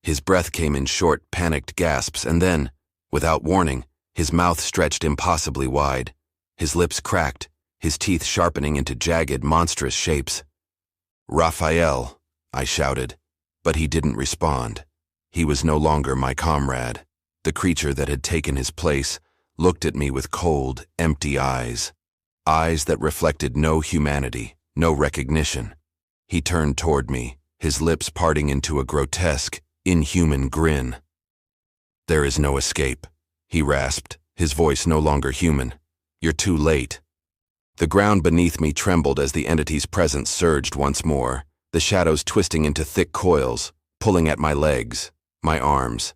His breath came in short, panicked gasps, and then, without warning, his mouth stretched impossibly wide. His lips cracked, his teeth sharpening into jagged, monstrous shapes. "Raphael," I shouted, but he didn't respond. He was no longer my comrade. The creature that had taken his place looked at me with cold, empty eyes. Eyes that reflected no humanity, no recognition. He turned toward me, his lips parting into a grotesque, inhuman grin. "There is no escape," he rasped, his voice no longer human. "You're too late." The ground beneath me trembled as the entity's presence surged once more, the shadows twisting into thick coils, pulling at my legs, my arms.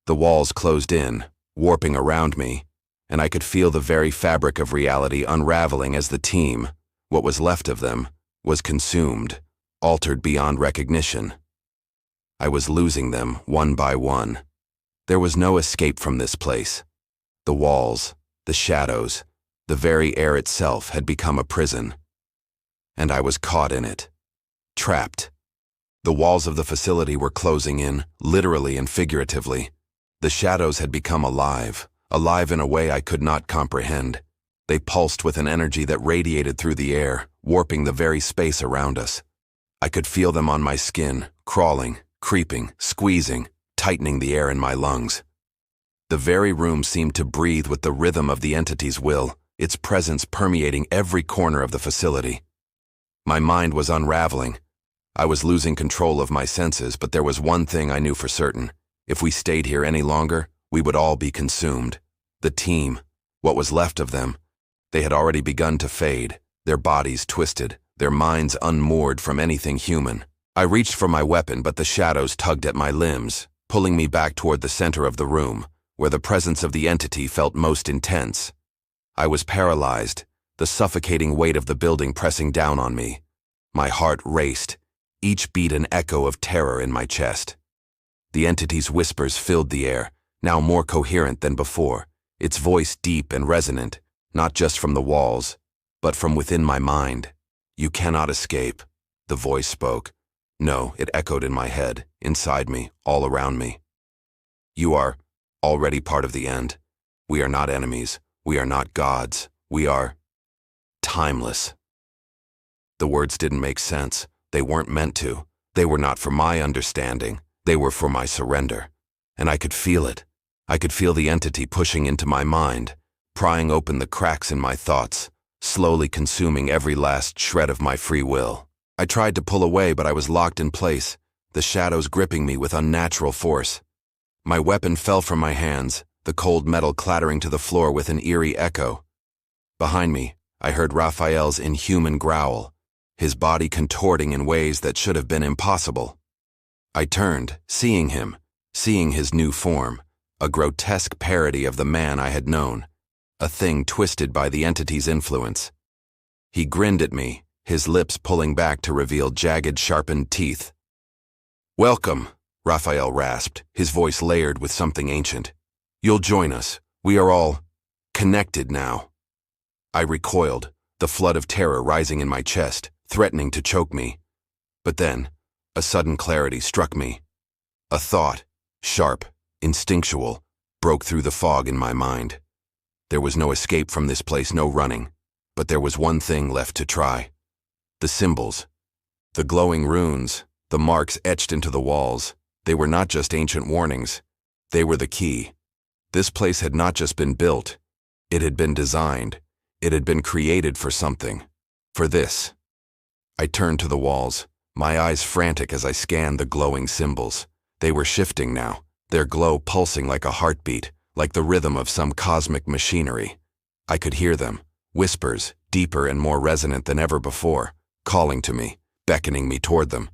The walls closed in, warping around me, and I could feel the very fabric of reality unraveling as the team, what was left of them, was consumed, altered beyond recognition. I was losing them one by one. There was no escape from this place. The walls, the shadows, the very air itself had become a prison. And I was caught in it. Trapped. The walls of the facility were closing in, literally and figuratively. The shadows had become alive in a way I could not comprehend. They pulsed with an energy that radiated through the air, warping the very space around us. I could feel them on my skin, crawling, creeping, squeezing, tightening the air in my lungs. The very room seemed to breathe with the rhythm of the entity's will, its presence permeating every corner of the facility. My mind was unraveling. I was losing control of my senses, but there was one thing I knew for certain. If we stayed here any longer, we would all be consumed. The team, what was left of them, they had already begun to fade, their bodies twisted, their minds unmoored from anything human. I reached for my weapon, but the shadows tugged at my limbs, pulling me back toward the center of the room, where the presence of the entity felt most intense. I was paralyzed, the suffocating weight of the building pressing down on me. My heart raced, each beat an echo of terror in my chest. The entity's whispers filled the air, now more coherent than before, its voice deep and resonant, not just from the walls, but from within my mind. "You cannot escape," the voice spoke. No, it echoed in my head, inside me, all around me. "You are already part of the end. We are not enemies. We are not gods. We are timeless." The words didn't make sense. They weren't meant to. They were not for my understanding. They were for my surrender. And I could feel it. I could feel the entity pushing into my mind, prying open the cracks in my thoughts, slowly consuming every last shred of my free will. I tried to pull away, but I was locked in place, the shadows gripping me with unnatural force. My weapon fell from my hands, the cold metal clattering to the floor with an eerie echo. Behind me, I heard Raphael's inhuman growl, his body contorting in ways that should have been impossible. I turned, seeing him, seeing his new form, a grotesque parody of the man I had known, a thing twisted by the entity's influence. He grinned at me, his lips pulling back to reveal jagged, sharpened teeth. "Welcome," Raphael rasped, his voice layered with something ancient. "You'll join us. We are all connected now." I recoiled, the flood of terror rising in my chest, threatening to choke me. But then, a sudden clarity struck me. A thought, sharp, instinctual, broke through the fog in my mind. There was no escape from this place, no running, but there was one thing left to try. The symbols, the glowing runes, the marks etched into the walls, they were not just ancient warnings. They were the key. This place had not just been built, it had been designed. It had been created for something. For this. I turned to the walls, my eyes frantic as I scanned the glowing symbols. They were shifting now, their glow pulsing like a heartbeat, like the rhythm of some cosmic machinery. I could hear them, whispers, deeper and more resonant than ever before, calling to me, beckoning me toward them.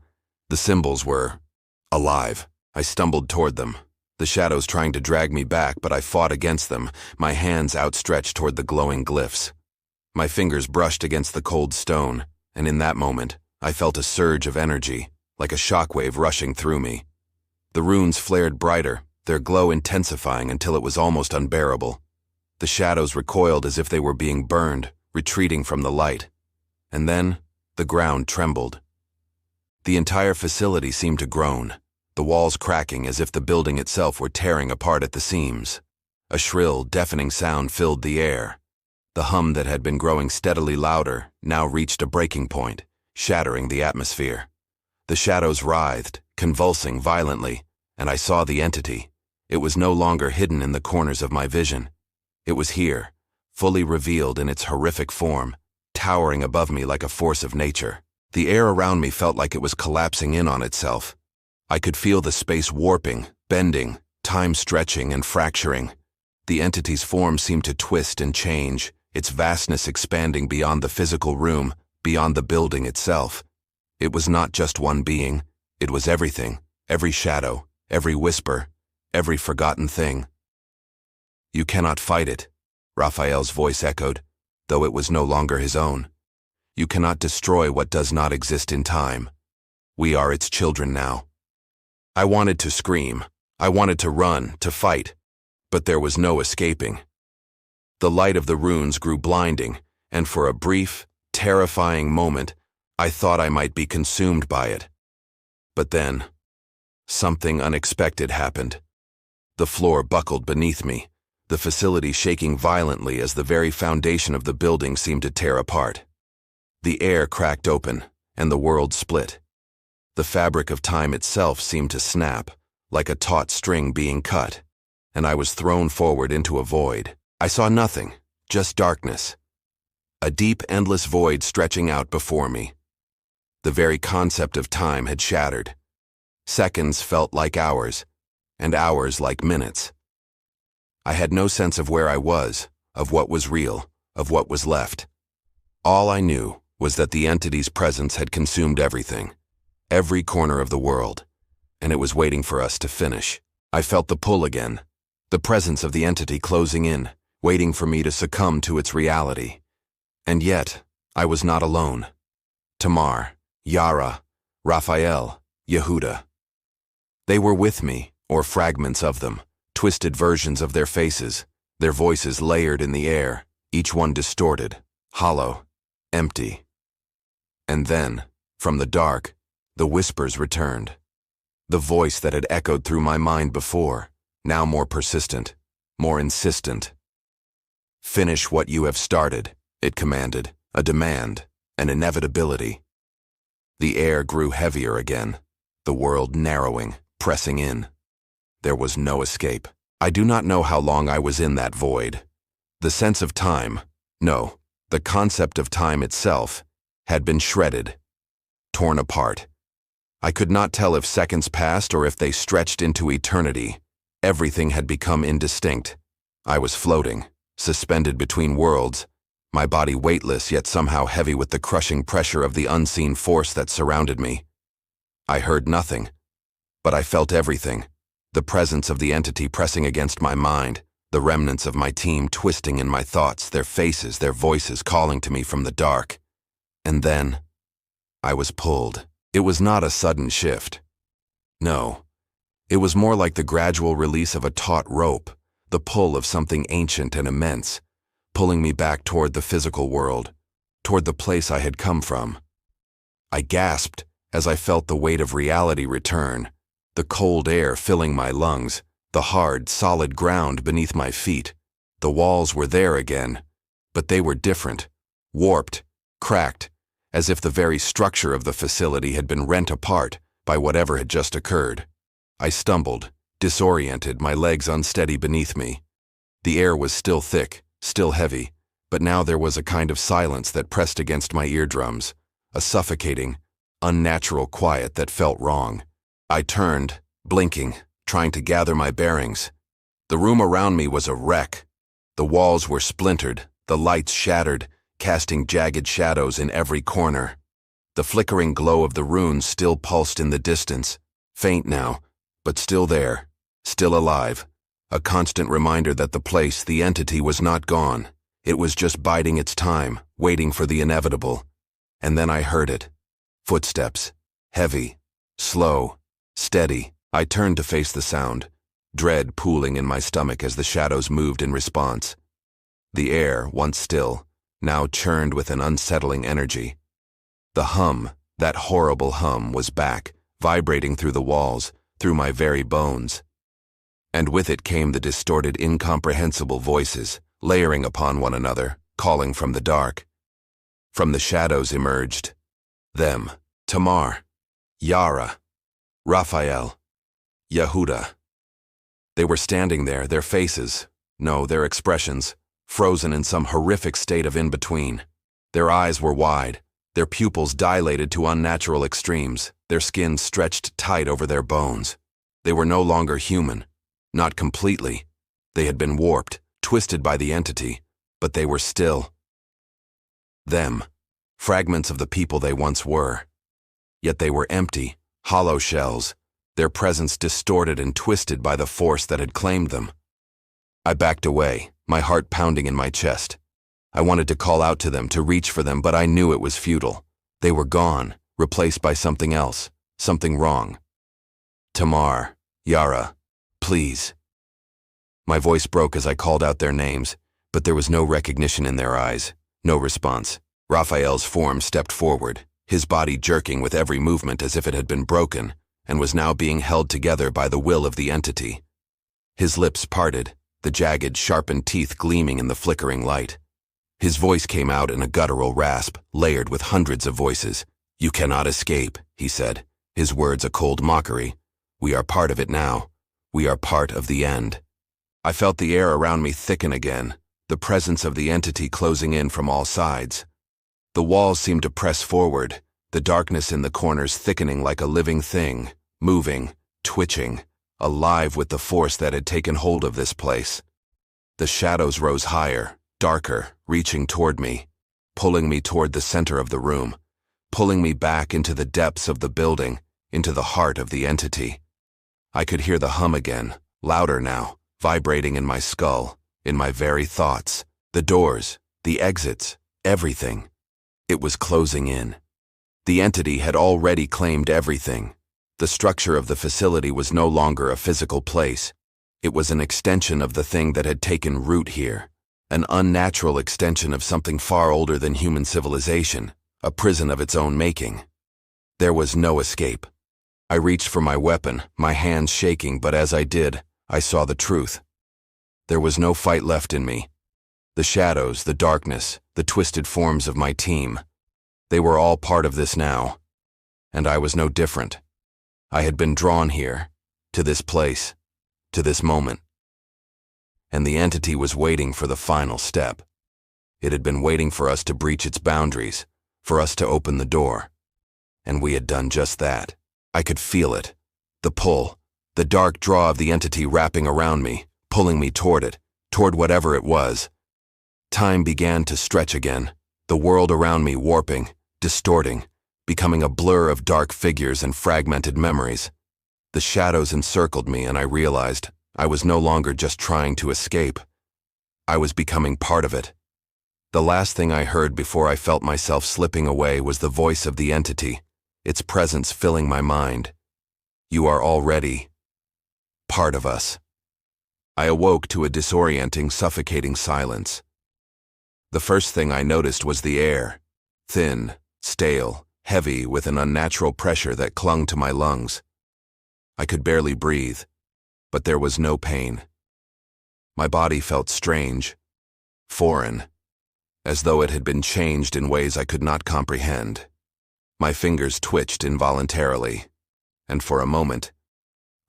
The symbols were alive. I stumbled toward them, the shadows trying to drag me back, but I fought against them, my hands outstretched toward the glowing glyphs. My fingers brushed against the cold stone, and in that moment, I felt a surge of energy, like a shockwave rushing through me. The runes flared brighter, their glow intensifying until it was almost unbearable. The shadows recoiled as if they were being burned, retreating from the light. And then, the ground trembled. The entire facility seemed to groan, the walls cracking as if the building itself were tearing apart at the seams. A shrill, deafening sound filled the air. The hum that had been growing steadily louder now reached a breaking point, shattering the atmosphere. The shadows writhed, convulsing violently, and I saw the entity. It was no longer hidden in the corners of my vision. It was here, fully revealed in its horrific form, towering above me like a force of nature. The air around me felt like it was collapsing in on itself. I could feel the space warping, bending, time stretching and fracturing. The entity's form seemed to twist and change, its vastness expanding beyond the physical room, beyond the building itself. It was not just one being. It was everything, every shadow, every whisper, every forgotten thing. You cannot fight it, Raphael's voice echoed, though it was no longer his own. You cannot destroy what does not exist in time. We are its children now. I wanted to scream. I wanted to run, to fight, but there was no escaping. The light of the runes grew blinding, and for a brief, terrifying moment, I thought I might be consumed by it. But then, something unexpected happened. The floor buckled beneath me, the facility shaking violently as the very foundation of the building seemed to tear apart. The air cracked open, and the world split. The fabric of time itself seemed to snap, like a taut string being cut, and I was thrown forward into a void. I saw nothing, just darkness. A deep, endless void stretching out before me. The very concept of time had shattered. Seconds felt like hours, and hours like minutes. I had no sense of where I was, of what was real, of what was left. All I knew was that the entity's presence had consumed everything, every corner of the world, and it was waiting for us to finish. I felt the pull again, the presence of the entity closing in, waiting for me to succumb to its reality. And yet, I was not alone. Tamar, Yara, Raphael, Yehuda. They were with me, or fragments of them, twisted versions of their faces, their voices layered in the air, each one distorted, hollow, empty. And then, from the dark, the whispers returned. The voice that had echoed through my mind before, now more persistent, more insistent. Finish what you have started, it commanded, a demand, an inevitability. The air grew heavier again, the world narrowing, pressing in. There was no escape. I do not know how long I was in that void. The sense of time, no, the concept of time itself, had been shredded, torn apart. I could not tell if seconds passed or if they stretched into eternity. Everything had become indistinct. I was floating, suspended between worlds, my body weightless yet somehow heavy with the crushing pressure of the unseen force that surrounded me. I heard nothing, but I felt everything, the presence of the entity pressing against my mind, the remnants of my team twisting in my thoughts, their faces, their voices calling to me from the dark. And then, I was pulled. It was not a sudden shift. No, it was more like the gradual release of a taut rope, the pull of something ancient and immense, pulling me back toward the physical world, toward the place I had come from. I gasped as I felt the weight of reality return, the cold air filling my lungs, the hard, solid ground beneath my feet. The walls were there again, but they were different, warped, cracked, as if the very structure of the facility had been rent apart by whatever had just occurred. I stumbled, disoriented, my legs unsteady beneath me. The air was still thick, still heavy, but now there was a kind of silence that pressed against my eardrums, a suffocating, unnatural quiet that felt wrong. I turned, blinking, trying to gather my bearings. The room around me was a wreck. The walls were splintered, the lights shattered, casting jagged shadows in every corner. The flickering glow of the runes still pulsed in the distance, faint now, but still there, still alive. A constant reminder that the place, the entity, was not gone. It was just biding its time, waiting for the inevitable. And then I heard it. Footsteps. Heavy. Slow. Steady. I turned to face the sound, dread pooling in my stomach as the shadows moved in response. The air, once still, now churned with an unsettling energy. The hum, that horrible hum, was back, vibrating through the walls, through my very bones. And with it came the distorted, incomprehensible voices, layering upon one another, calling from the dark. From the shadows emerged them, Tamar, Yara, Raphael, Yehuda. They were standing there, their faces, no, their expressions, frozen in some horrific state of in-between. Their eyes were wide, their pupils dilated to unnatural extremes, their skin stretched tight over their bones. They were no longer human. Not completely. They had been warped, twisted by the entity, but they were still them, fragments of the people they once were. Yet they were empty, hollow shells, their presence distorted and twisted by the force that had claimed them. I backed away, my heart pounding in my chest. I wanted to call out to them, to reach for them, but I knew it was futile. They were gone, replaced by something else, something wrong. Tamar, Yara, please. My voice broke as I called out their names, but there was no recognition in their eyes, no response. Raphael's form stepped forward, his body jerking with every movement as if it had been broken and was now being held together by the will of the entity. His lips parted, the jagged, sharpened teeth gleaming in the flickering light. His voice came out in a guttural rasp, layered with hundreds of voices. "You cannot escape," he said, his words a cold mockery. "We are part of it now. We are part of the end." I felt the air around me thicken again, the presence of the entity closing in from all sides. The walls seemed to press forward, the darkness in the corners thickening like a living thing, moving, twitching, alive with the force that had taken hold of this place. The shadows rose higher, darker, reaching toward me, pulling me toward the center of the room, pulling me back into the depths of the building, into the heart of the entity. I could hear the hum again, louder now, vibrating in my skull, in my very thoughts. The doors, the exits, everything. It was closing in. The entity had already claimed everything. The structure of the facility was no longer a physical place. It was an extension of the thing that had taken root here, an unnatural extension of something far older than human civilization, a prison of its own making. There was no escape. I reached for my weapon, my hands shaking, but as I did, I saw the truth. There was no fight left in me. The shadows, the darkness, the twisted forms of my team, they were all part of this now, and I was no different. I had been drawn here, to this place, to this moment. And the entity was waiting for the final step. It had been waiting for us to breach its boundaries, for us to open the door. And we had done just that. I could feel it, the pull, the dark draw of the entity wrapping around me, pulling me toward it, toward whatever it was. Time began to stretch again, the world around me warping, distorting, becoming a blur of dark figures and fragmented memories. The shadows encircled me, and I realized I was no longer just trying to escape. I was becoming part of it. The last thing I heard before I felt myself slipping away was the voice of the entity, its presence filling my mind. "You are already part of us." I awoke to a disorienting, suffocating silence. The first thing I noticed was the air, thin, stale, heavy with an unnatural pressure that clung to my lungs. I could barely breathe, but there was no pain. My body felt strange, foreign, as though it had been changed in ways I could not comprehend. My fingers twitched involuntarily, and for a moment,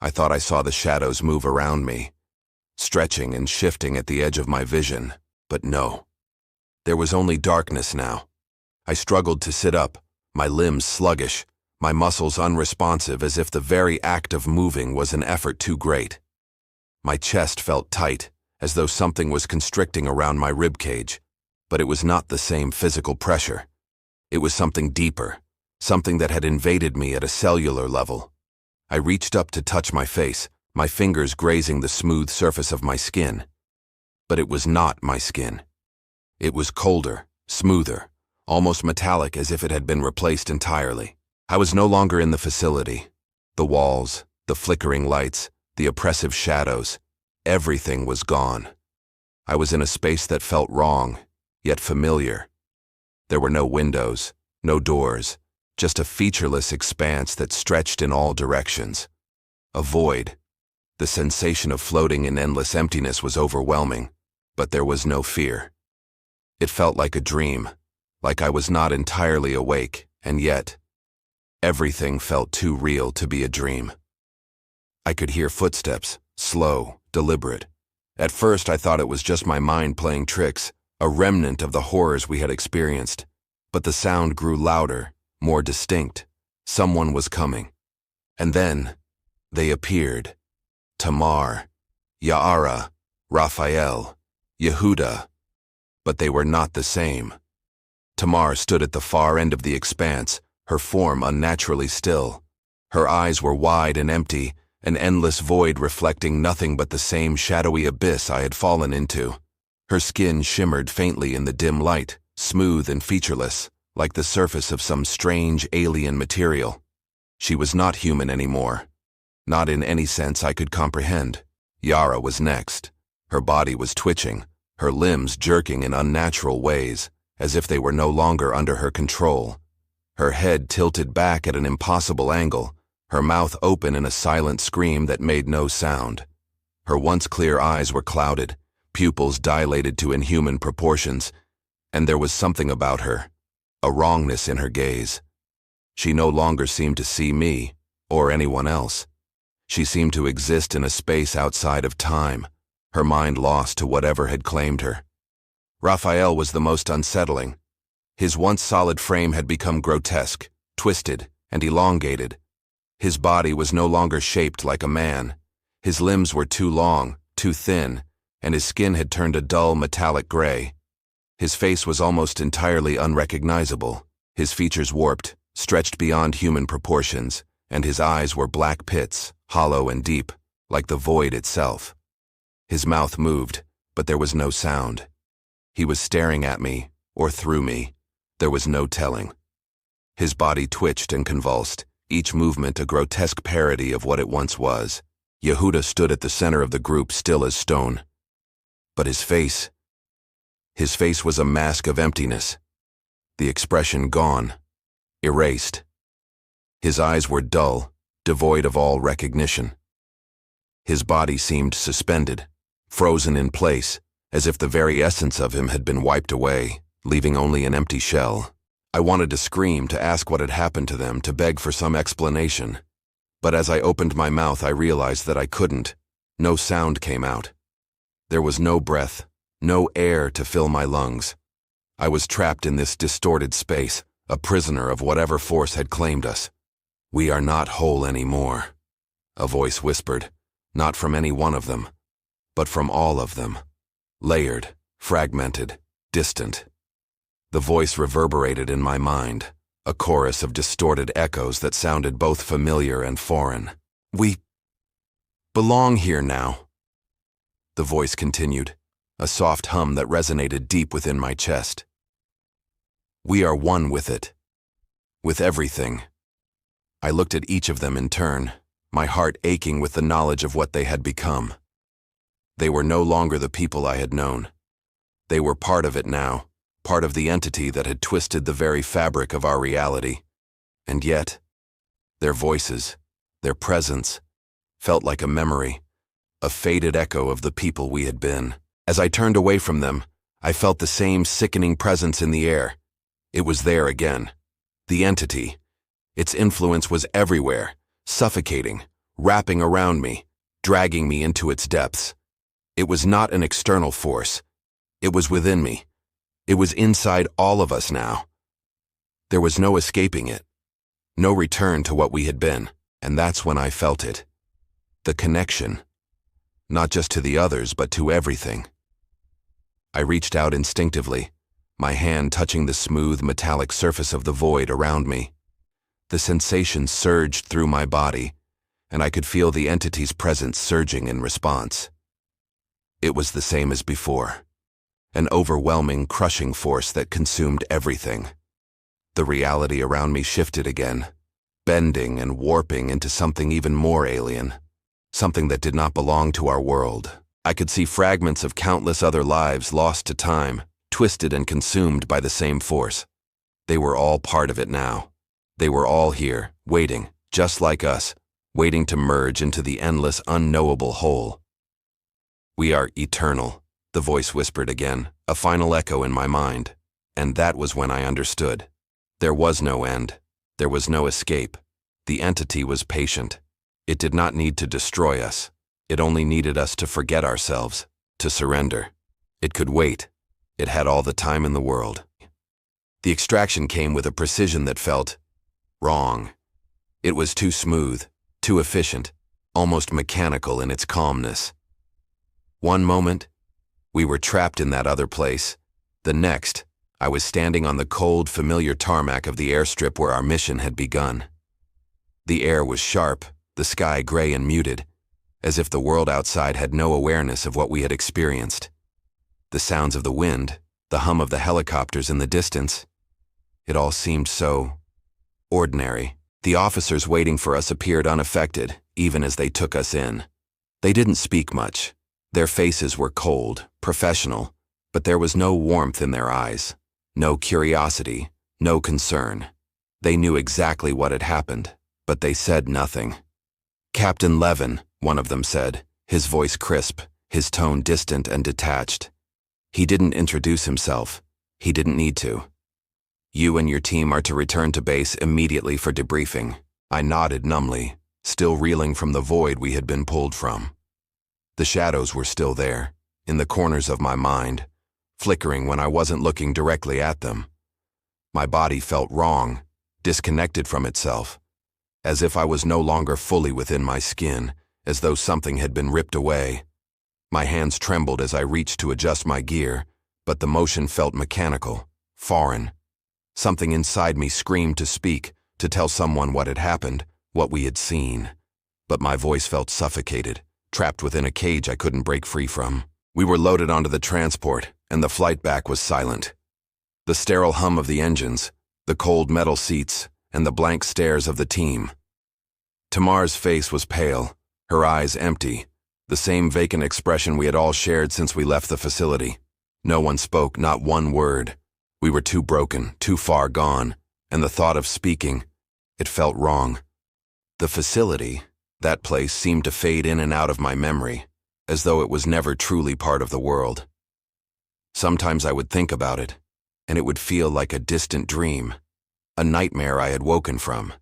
I thought I saw the shadows move around me, stretching and shifting at the edge of my vision, but no. There was only darkness now. I struggled to sit up, my limbs sluggish, my muscles unresponsive as if the very act of moving was an effort too great. My chest felt tight, as though something was constricting around my ribcage, but it was not the same physical pressure. It was something deeper, something that had invaded me at a cellular level. I reached up to touch my face, my fingers grazing the smooth surface of my skin. But it was not my skin. It was colder, smoother, almost metallic, as if it had been replaced entirely. I was no longer in the facility. The walls, the flickering lights, the oppressive shadows, everything was gone. I was in a space that felt wrong, yet familiar. There were no windows, no doors, just a featureless expanse that stretched in all directions. A void. The sensation of floating in endless emptiness was overwhelming, but there was no fear. It felt like a dream, like I was not entirely awake, and yet, everything felt too real to be a dream. I could hear footsteps, slow, deliberate. At first I thought it was just my mind playing tricks, a remnant of the horrors we had experienced. But the sound grew louder, more distinct. Someone was coming. And then, they appeared. Tamar, Ya'ara, Raphael, Yehuda. But they were not the same. Tamar stood at the far end of the expanse, her form unnaturally still. Her eyes were wide and empty, an endless void reflecting nothing but the same shadowy abyss I had fallen into. Her skin shimmered faintly in the dim light, smooth and featureless, like the surface of some strange alien material. She was not human anymore. Not in any sense I could comprehend. Yara was next. Her body was twitching, her limbs jerking in unnatural ways, as if they were no longer under her control. Her head tilted back at an impossible angle, her mouth open in a silent scream that made no sound. Her once clear eyes were clouded, pupils dilated to inhuman proportions, and there was something about her, a wrongness in her gaze. She no longer seemed to see me, or anyone else. She seemed to exist in a space outside of time, her mind lost to whatever had claimed her. Raphael was the most unsettling. His once solid frame had become grotesque, twisted, and elongated. His body was no longer shaped like a man. His limbs were too long, too thin, and his skin had turned a dull metallic gray. His face was almost entirely unrecognizable, his features warped, stretched beyond human proportions, and his eyes were black pits, hollow and deep, like the void itself. His mouth moved, but there was no sound. He was staring at me, or through me. There was no telling. His body twitched and convulsed, each movement a grotesque parody of what it once was. Yehuda stood at the center of the group, still as stone. But his face was a mask of emptiness. The expression gone, erased. His eyes were dull, devoid of all recognition. His body seemed suspended, frozen in place, as if the very essence of him had been wiped away, leaving only an empty shell. I wanted to scream, to ask what had happened to them, to beg for some explanation. But as I opened my mouth, I realized that I couldn't. No sound came out. There was no breath, no air to fill my lungs. I was trapped in this distorted space, a prisoner of whatever force had claimed us. "We are not whole anymore," a voice whispered, not from any one of them, but from all of them. Layered, fragmented, distant. The voice reverberated in my mind, a chorus of distorted echoes that sounded both familiar and foreign. "We belong here now," the voice continued, a soft hum that resonated deep within my chest. "We are one with it, with everything." I looked at each of them in turn, my heart aching with the knowledge of what they had become. They were no longer the people I had known. They were part of it now, part of the entity that had twisted the very fabric of our reality. And yet, their voices, their presence, felt like a memory, a faded echo of the people we had been. As I turned away from them, I felt the same sickening presence in the air. It was there again. The entity. Its influence was everywhere, suffocating, wrapping around me, dragging me into its depths. It was not an external force. It was within me. It was inside all of us now. There was no escaping it, no return to what we had been, and that's when I felt it. The connection, not just to the others, but to everything. I reached out instinctively, my hand touching the smooth metallic surface of the void around me. The sensation surged through my body, and I could feel the entity's presence surging in response. It was the same as before. An overwhelming, crushing force that consumed everything. The reality around me shifted again, bending and warping into something even more alien, something that did not belong to our world. I could see fragments of countless other lives lost to time, twisted and consumed by the same force. They were all part of it now. They were all here, waiting, just like us, waiting to merge into the endless, unknowable whole. "We are eternal," the voice whispered again, a final echo in my mind. And that was when I understood. There was no end. There was no escape. The entity was patient. It did not need to destroy us. It only needed us to forget ourselves, to surrender. It could wait. It had all the time in the world. The extraction came with a precision that felt wrong. It was too smooth, too efficient, almost mechanical in its calmness. One moment, we were trapped in that other place. The next, I was standing on the cold, familiar tarmac of the airstrip where our mission had begun. The air was sharp, the sky gray and muted, as if the world outside had no awareness of what we had experienced. The sounds of the wind, the hum of the helicopters in the distance, it all seemed so ordinary. The officers waiting for us appeared unaffected, even as they took us in. They didn't speak much. Their faces were cold, professional, but there was no warmth in their eyes, no curiosity, no concern. They knew exactly what had happened, but they said nothing. "Captain Levin," one of them said, his voice crisp, his tone distant and detached. He didn't introduce himself. He didn't need to. "You and your team are to return to base immediately for debriefing." I nodded numbly, still reeling from the void we had been pulled from. The shadows were still there, in the corners of my mind, flickering when I wasn't looking directly at them. My body felt wrong, disconnected from itself, as if I was no longer fully within my skin, as though something had been ripped away. My hands trembled as I reached to adjust my gear, but the motion felt mechanical, foreign. Something inside me screamed to speak, to tell someone what had happened, what we had seen. But my voice felt suffocated, trapped within a cage I couldn't break free from. We were loaded onto the transport, and the flight back was silent. The sterile hum of the engines, the cold metal seats, and the blank stares of the team. Tamar's face was pale, her eyes empty, the same vacant expression we had all shared since we left the facility. No one spoke, not one word. We were too broken, too far gone, and the thought of speaking, it felt wrong. The facility, that place seemed to fade in and out of my memory, as though it was never truly part of the world. Sometimes I would think about it, and it would feel like a distant dream, a nightmare I had woken from.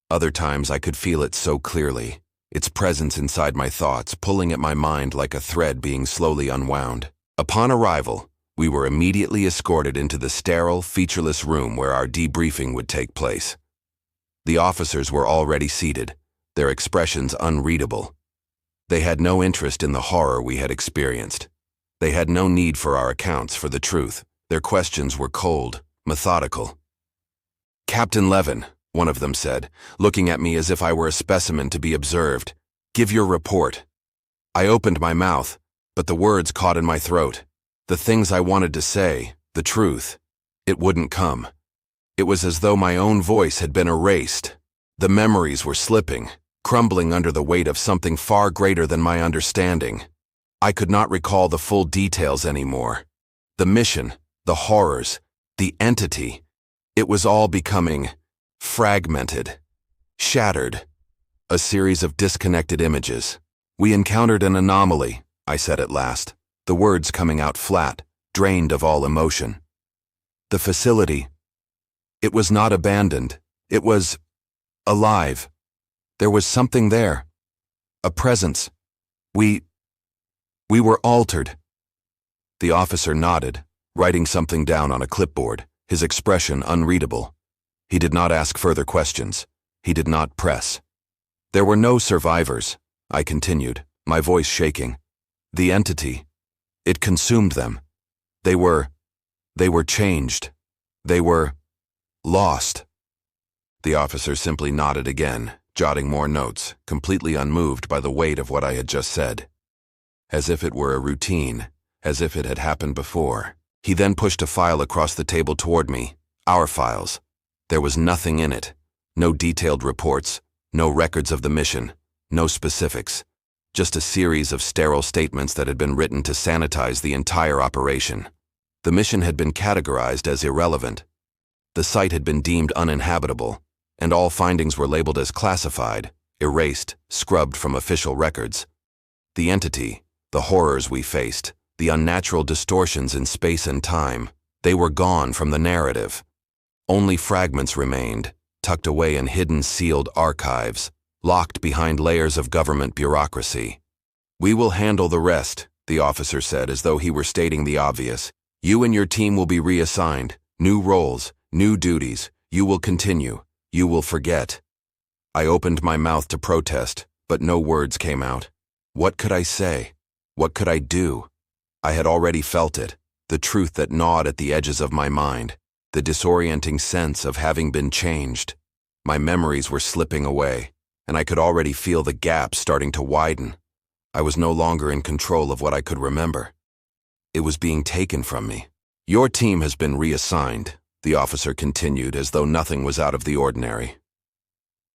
Other times I could feel it so clearly, its presence inside my thoughts, pulling at my mind like a thread being slowly unwound. Upon arrival, we were immediately escorted into the sterile, featureless room where our debriefing would take place. The officers were already seated, their expressions unreadable. They had no interest in the horror we had experienced. They had no need for our accounts for the truth. Their questions were cold, methodical. "Captain Levin," one of them said, looking at me as if I were a specimen to be observed, "give your report." I opened my mouth, but the words caught in my throat. The things I wanted to say, the truth, it wouldn't come. It was as though my own voice had been erased. The memories were slipping, crumbling under the weight of something far greater than my understanding. I could not recall the full details anymore. The mission, the horrors, the entity, it was all becoming fragmented, shattered, a series of disconnected images. "We encountered an anomaly," I said at last, the words coming out flat, drained of all emotion. "The facility, it was not abandoned. It was alive. There was something there, a presence. We were altered." The officer nodded, writing something down on a clipboard, his expression unreadable. He did not ask further questions. He did not press. "There were no survivors," I continued, my voice shaking. "The entity, it consumed them. They were changed. They were lost." The officer simply nodded again, jotting more notes, completely unmoved by the weight of what I had just said. As if it were a routine, as if it had happened before. He then pushed a file across the table toward me, our files. There was nothing in it, no detailed reports, no records of the mission, no specifics, just a series of sterile statements that had been written to sanitize the entire operation. The mission had been categorized as irrelevant. The site had been deemed uninhabitable, and all findings were labeled as classified, erased, scrubbed from official records. The entity, the horrors we faced, the unnatural distortions in space and time, they were gone from the narrative. Only fragments remained, tucked away in hidden sealed archives, locked behind layers of government bureaucracy. "We will handle the rest," the officer said as though he were stating the obvious. "You and your team will be reassigned, new roles, new duties. You will continue. You will forget." I opened my mouth to protest, but no words came out. What could I say? What could I do? I had already felt it, the truth that gnawed at the edges of my mind, the disorienting sense of having been changed. My memories were slipping away, and I could already feel the gap starting to widen. I was no longer in control of what I could remember. It was being taken from me. "Your team has been reassigned," the officer continued as though nothing was out of the ordinary.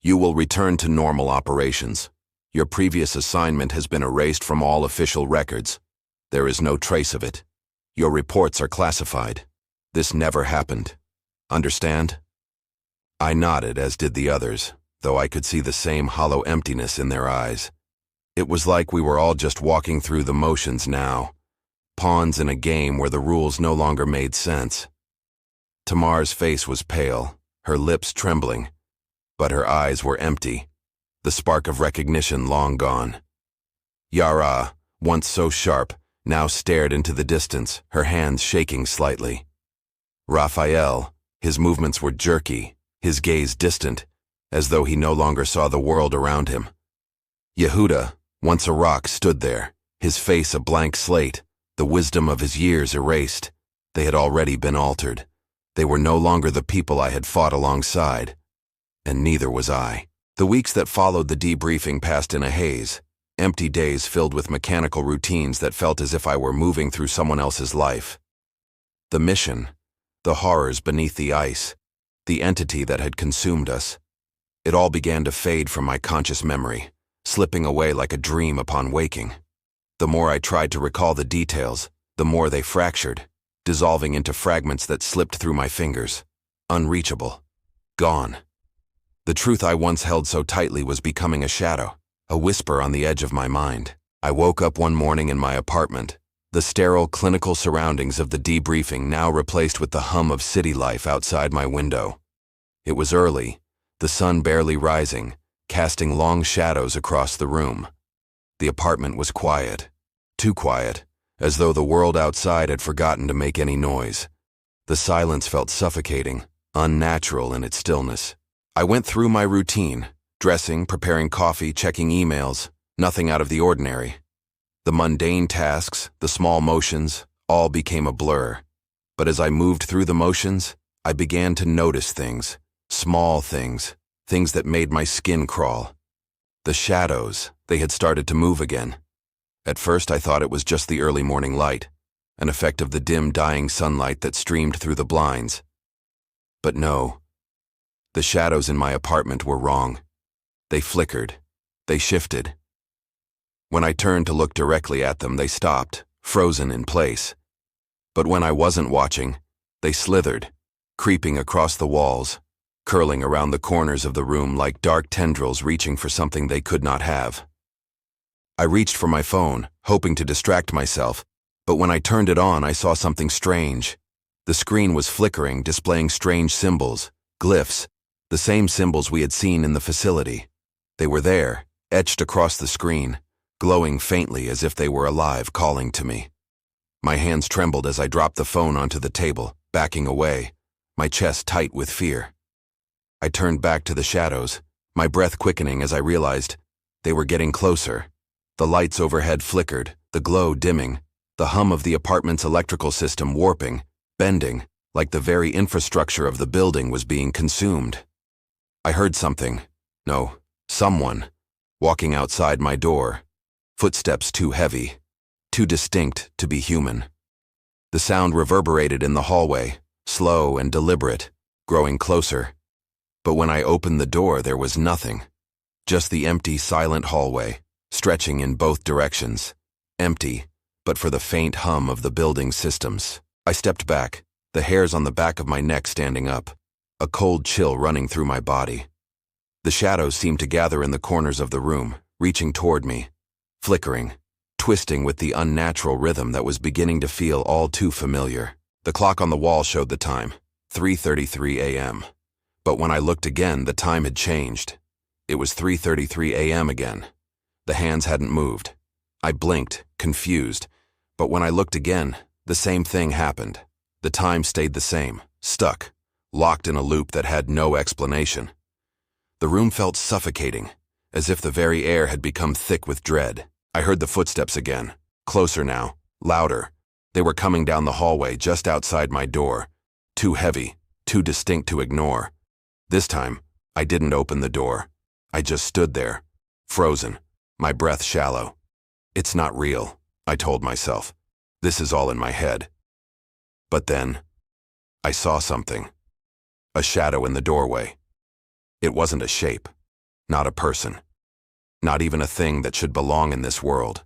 "You will return to normal operations. Your previous assignment has been erased from all official records. There is no trace of it. Your reports are classified. This never happened. Understand?" I nodded, as did the others, though I could see the same hollow emptiness in their eyes. It was like we were all just walking through the motions now, pawns in a game where the rules no longer made sense. Tamar's face was pale, her lips trembling, but her eyes were empty, the spark of recognition long gone. Yara, once so sharp, now stared into the distance, her hands shaking slightly. Raphael, his movements were jerky, his gaze distant, as though he no longer saw the world around him. Yehuda, once a rock, stood there, his face a blank slate, the wisdom of his years erased. They had already been altered. They were no longer the people I had fought alongside. And neither was I. The weeks that followed the debriefing passed in a haze, empty days filled with mechanical routines that felt as if I were moving through someone else's life. The mission, the horrors beneath the ice, the entity that had consumed us. It all began to fade from my conscious memory, slipping away like a dream upon waking. The more I tried to recall the details, the more they fractured, dissolving into fragments that slipped through my fingers. Unreachable. Gone. The truth I once held so tightly was becoming a shadow, a whisper on the edge of my mind. I woke up one morning in my apartment, the sterile, clinical surroundings of the debriefing now replaced with the hum of city life outside my window. It was early, the sun barely rising, casting long shadows across the room. The apartment was quiet, too quiet, as though the world outside had forgotten to make any noise. The silence felt suffocating, unnatural in its stillness. I went through my routine, dressing, preparing coffee, checking emails, nothing out of the ordinary. The mundane tasks, the small motions, all became a blur. But as I moved through the motions, I began to notice things, small things, things that made my skin crawl. The shadows, they had started to move again. At first I thought it was just the early morning light, an effect of the dim dying sunlight that streamed through the blinds. But no, the shadows in my apartment were wrong. They flickered, they shifted. When I turned to look directly at them, they stopped, frozen in place. But when I wasn't watching, they slithered, creeping across the walls, curling around the corners of the room like dark tendrils reaching for something they could not have. I reached for my phone, hoping to distract myself, but when I turned it on, I saw something strange. The screen was flickering, displaying strange symbols, glyphs, the same symbols we had seen in the facility. They were there, etched across the screen, glowing faintly as if they were alive, calling to me. My hands trembled as I dropped the phone onto the table, backing away, my chest tight with fear. I turned back to the shadows, my breath quickening as I realized they were getting closer. The lights overhead flickered, the glow dimming, the hum of the apartment's electrical system warping, bending, like the very infrastructure of the building was being consumed. I heard something, no, someone, walking outside my door. Footsteps too heavy, too distinct to be human. The sound reverberated in the hallway, slow and deliberate, growing closer. But when I opened the door, there was nothing. Just the empty, silent hallway, stretching in both directions. Empty, but for the faint hum of the building's systems. I stepped back, the hairs on the back of my neck standing up, a cold chill running through my body. The shadows seemed to gather in the corners of the room, reaching toward me, flickering, twisting with the unnatural rhythm that was beginning to feel all too familiar. The clock on the wall showed the time, 3:33 a.m. But when I looked again, the time had changed. It was 3:33 a.m. again. The hands hadn't moved. I blinked, confused, but when I looked again, the same thing happened. The time stayed the same, stuck, locked in a loop that had no explanation. The room felt suffocating, as if the very air had become thick with dread. I heard the footsteps again, closer now, louder. They were coming down the hallway just outside my door, too heavy, too distinct to ignore. This time, I didn't open the door. I just stood there, frozen, my breath shallow. It's not real, I told myself. This is all in my head. But then, I saw something. A shadow in the doorway. It wasn't a shape, not a person, not even a thing that should belong in this world.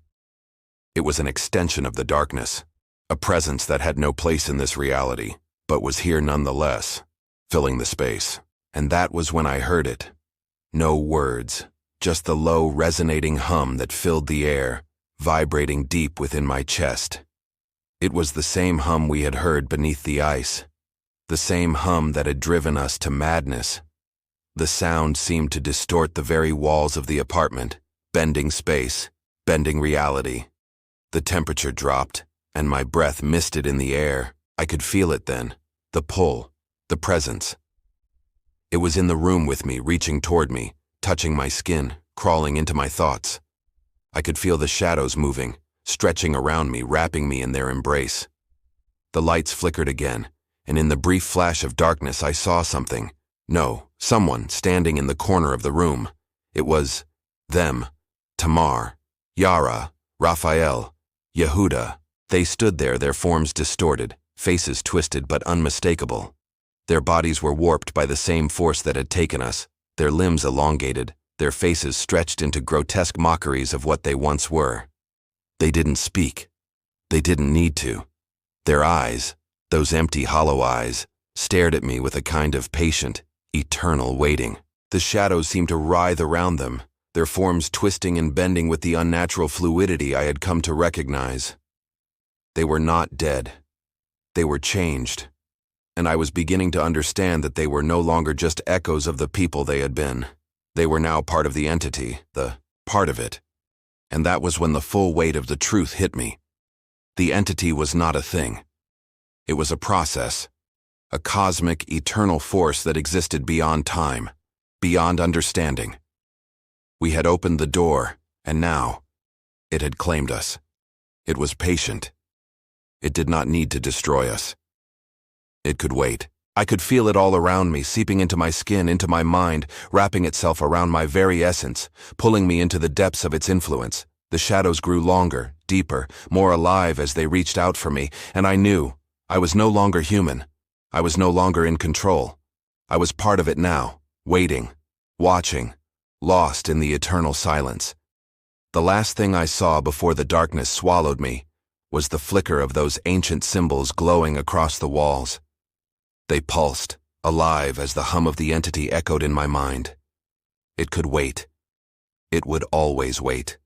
It was an extension of the darkness, a presence that had no place in this reality, but was here nonetheless, filling the space. And that was when I heard it. No words, just the low, resonating hum that filled the air, vibrating deep within my chest. It was the same hum we had heard beneath the ice, the same hum that had driven us to madness. The sound seemed to distort the very walls of the apartment, bending space, bending reality. The temperature dropped, and my breath misted in the air. I could feel it then, the pull, the presence. It was in the room with me, reaching toward me, touching my skin, crawling into my thoughts. I could feel the shadows moving, stretching around me, wrapping me in their embrace. The lights flickered again, and in the brief flash of darkness I saw something. No, someone standing in the corner of the room. It was them, Tamar, Yara, Raphael, Yehuda. They stood there, their forms distorted, faces twisted but unmistakable. Their bodies were warped by the same force that had taken us, their limbs elongated, their faces stretched into grotesque mockeries of what they once were. They didn't speak. They didn't need to. Their eyes, those empty, hollow eyes, stared at me with a kind of patient, eternal waiting. The shadows seemed to writhe around them, their forms twisting and bending with the unnatural fluidity I had come to recognize. They were not dead. They were changed. And I was beginning to understand that they were no longer just echoes of the people they had been. They were now part of the entity, the part of it. And that was when the full weight of the truth hit me. The entity was not a thing. It was a process, a cosmic, eternal force that existed beyond time, beyond understanding. We had opened the door, and now, it had claimed us. It was patient. It did not need to destroy us. It could wait. I could feel it all around me, seeping into my skin, into my mind, wrapping itself around my very essence, pulling me into the depths of its influence. The shadows grew longer, deeper, more alive as they reached out for me, and I knew I was no longer human. I was no longer in control. I was part of it now, waiting, watching, lost in the eternal silence. The last thing I saw before the darkness swallowed me was the flicker of those ancient symbols glowing across the walls. They pulsed, alive as the hum of the entity echoed in my mind. It could wait. It would always wait.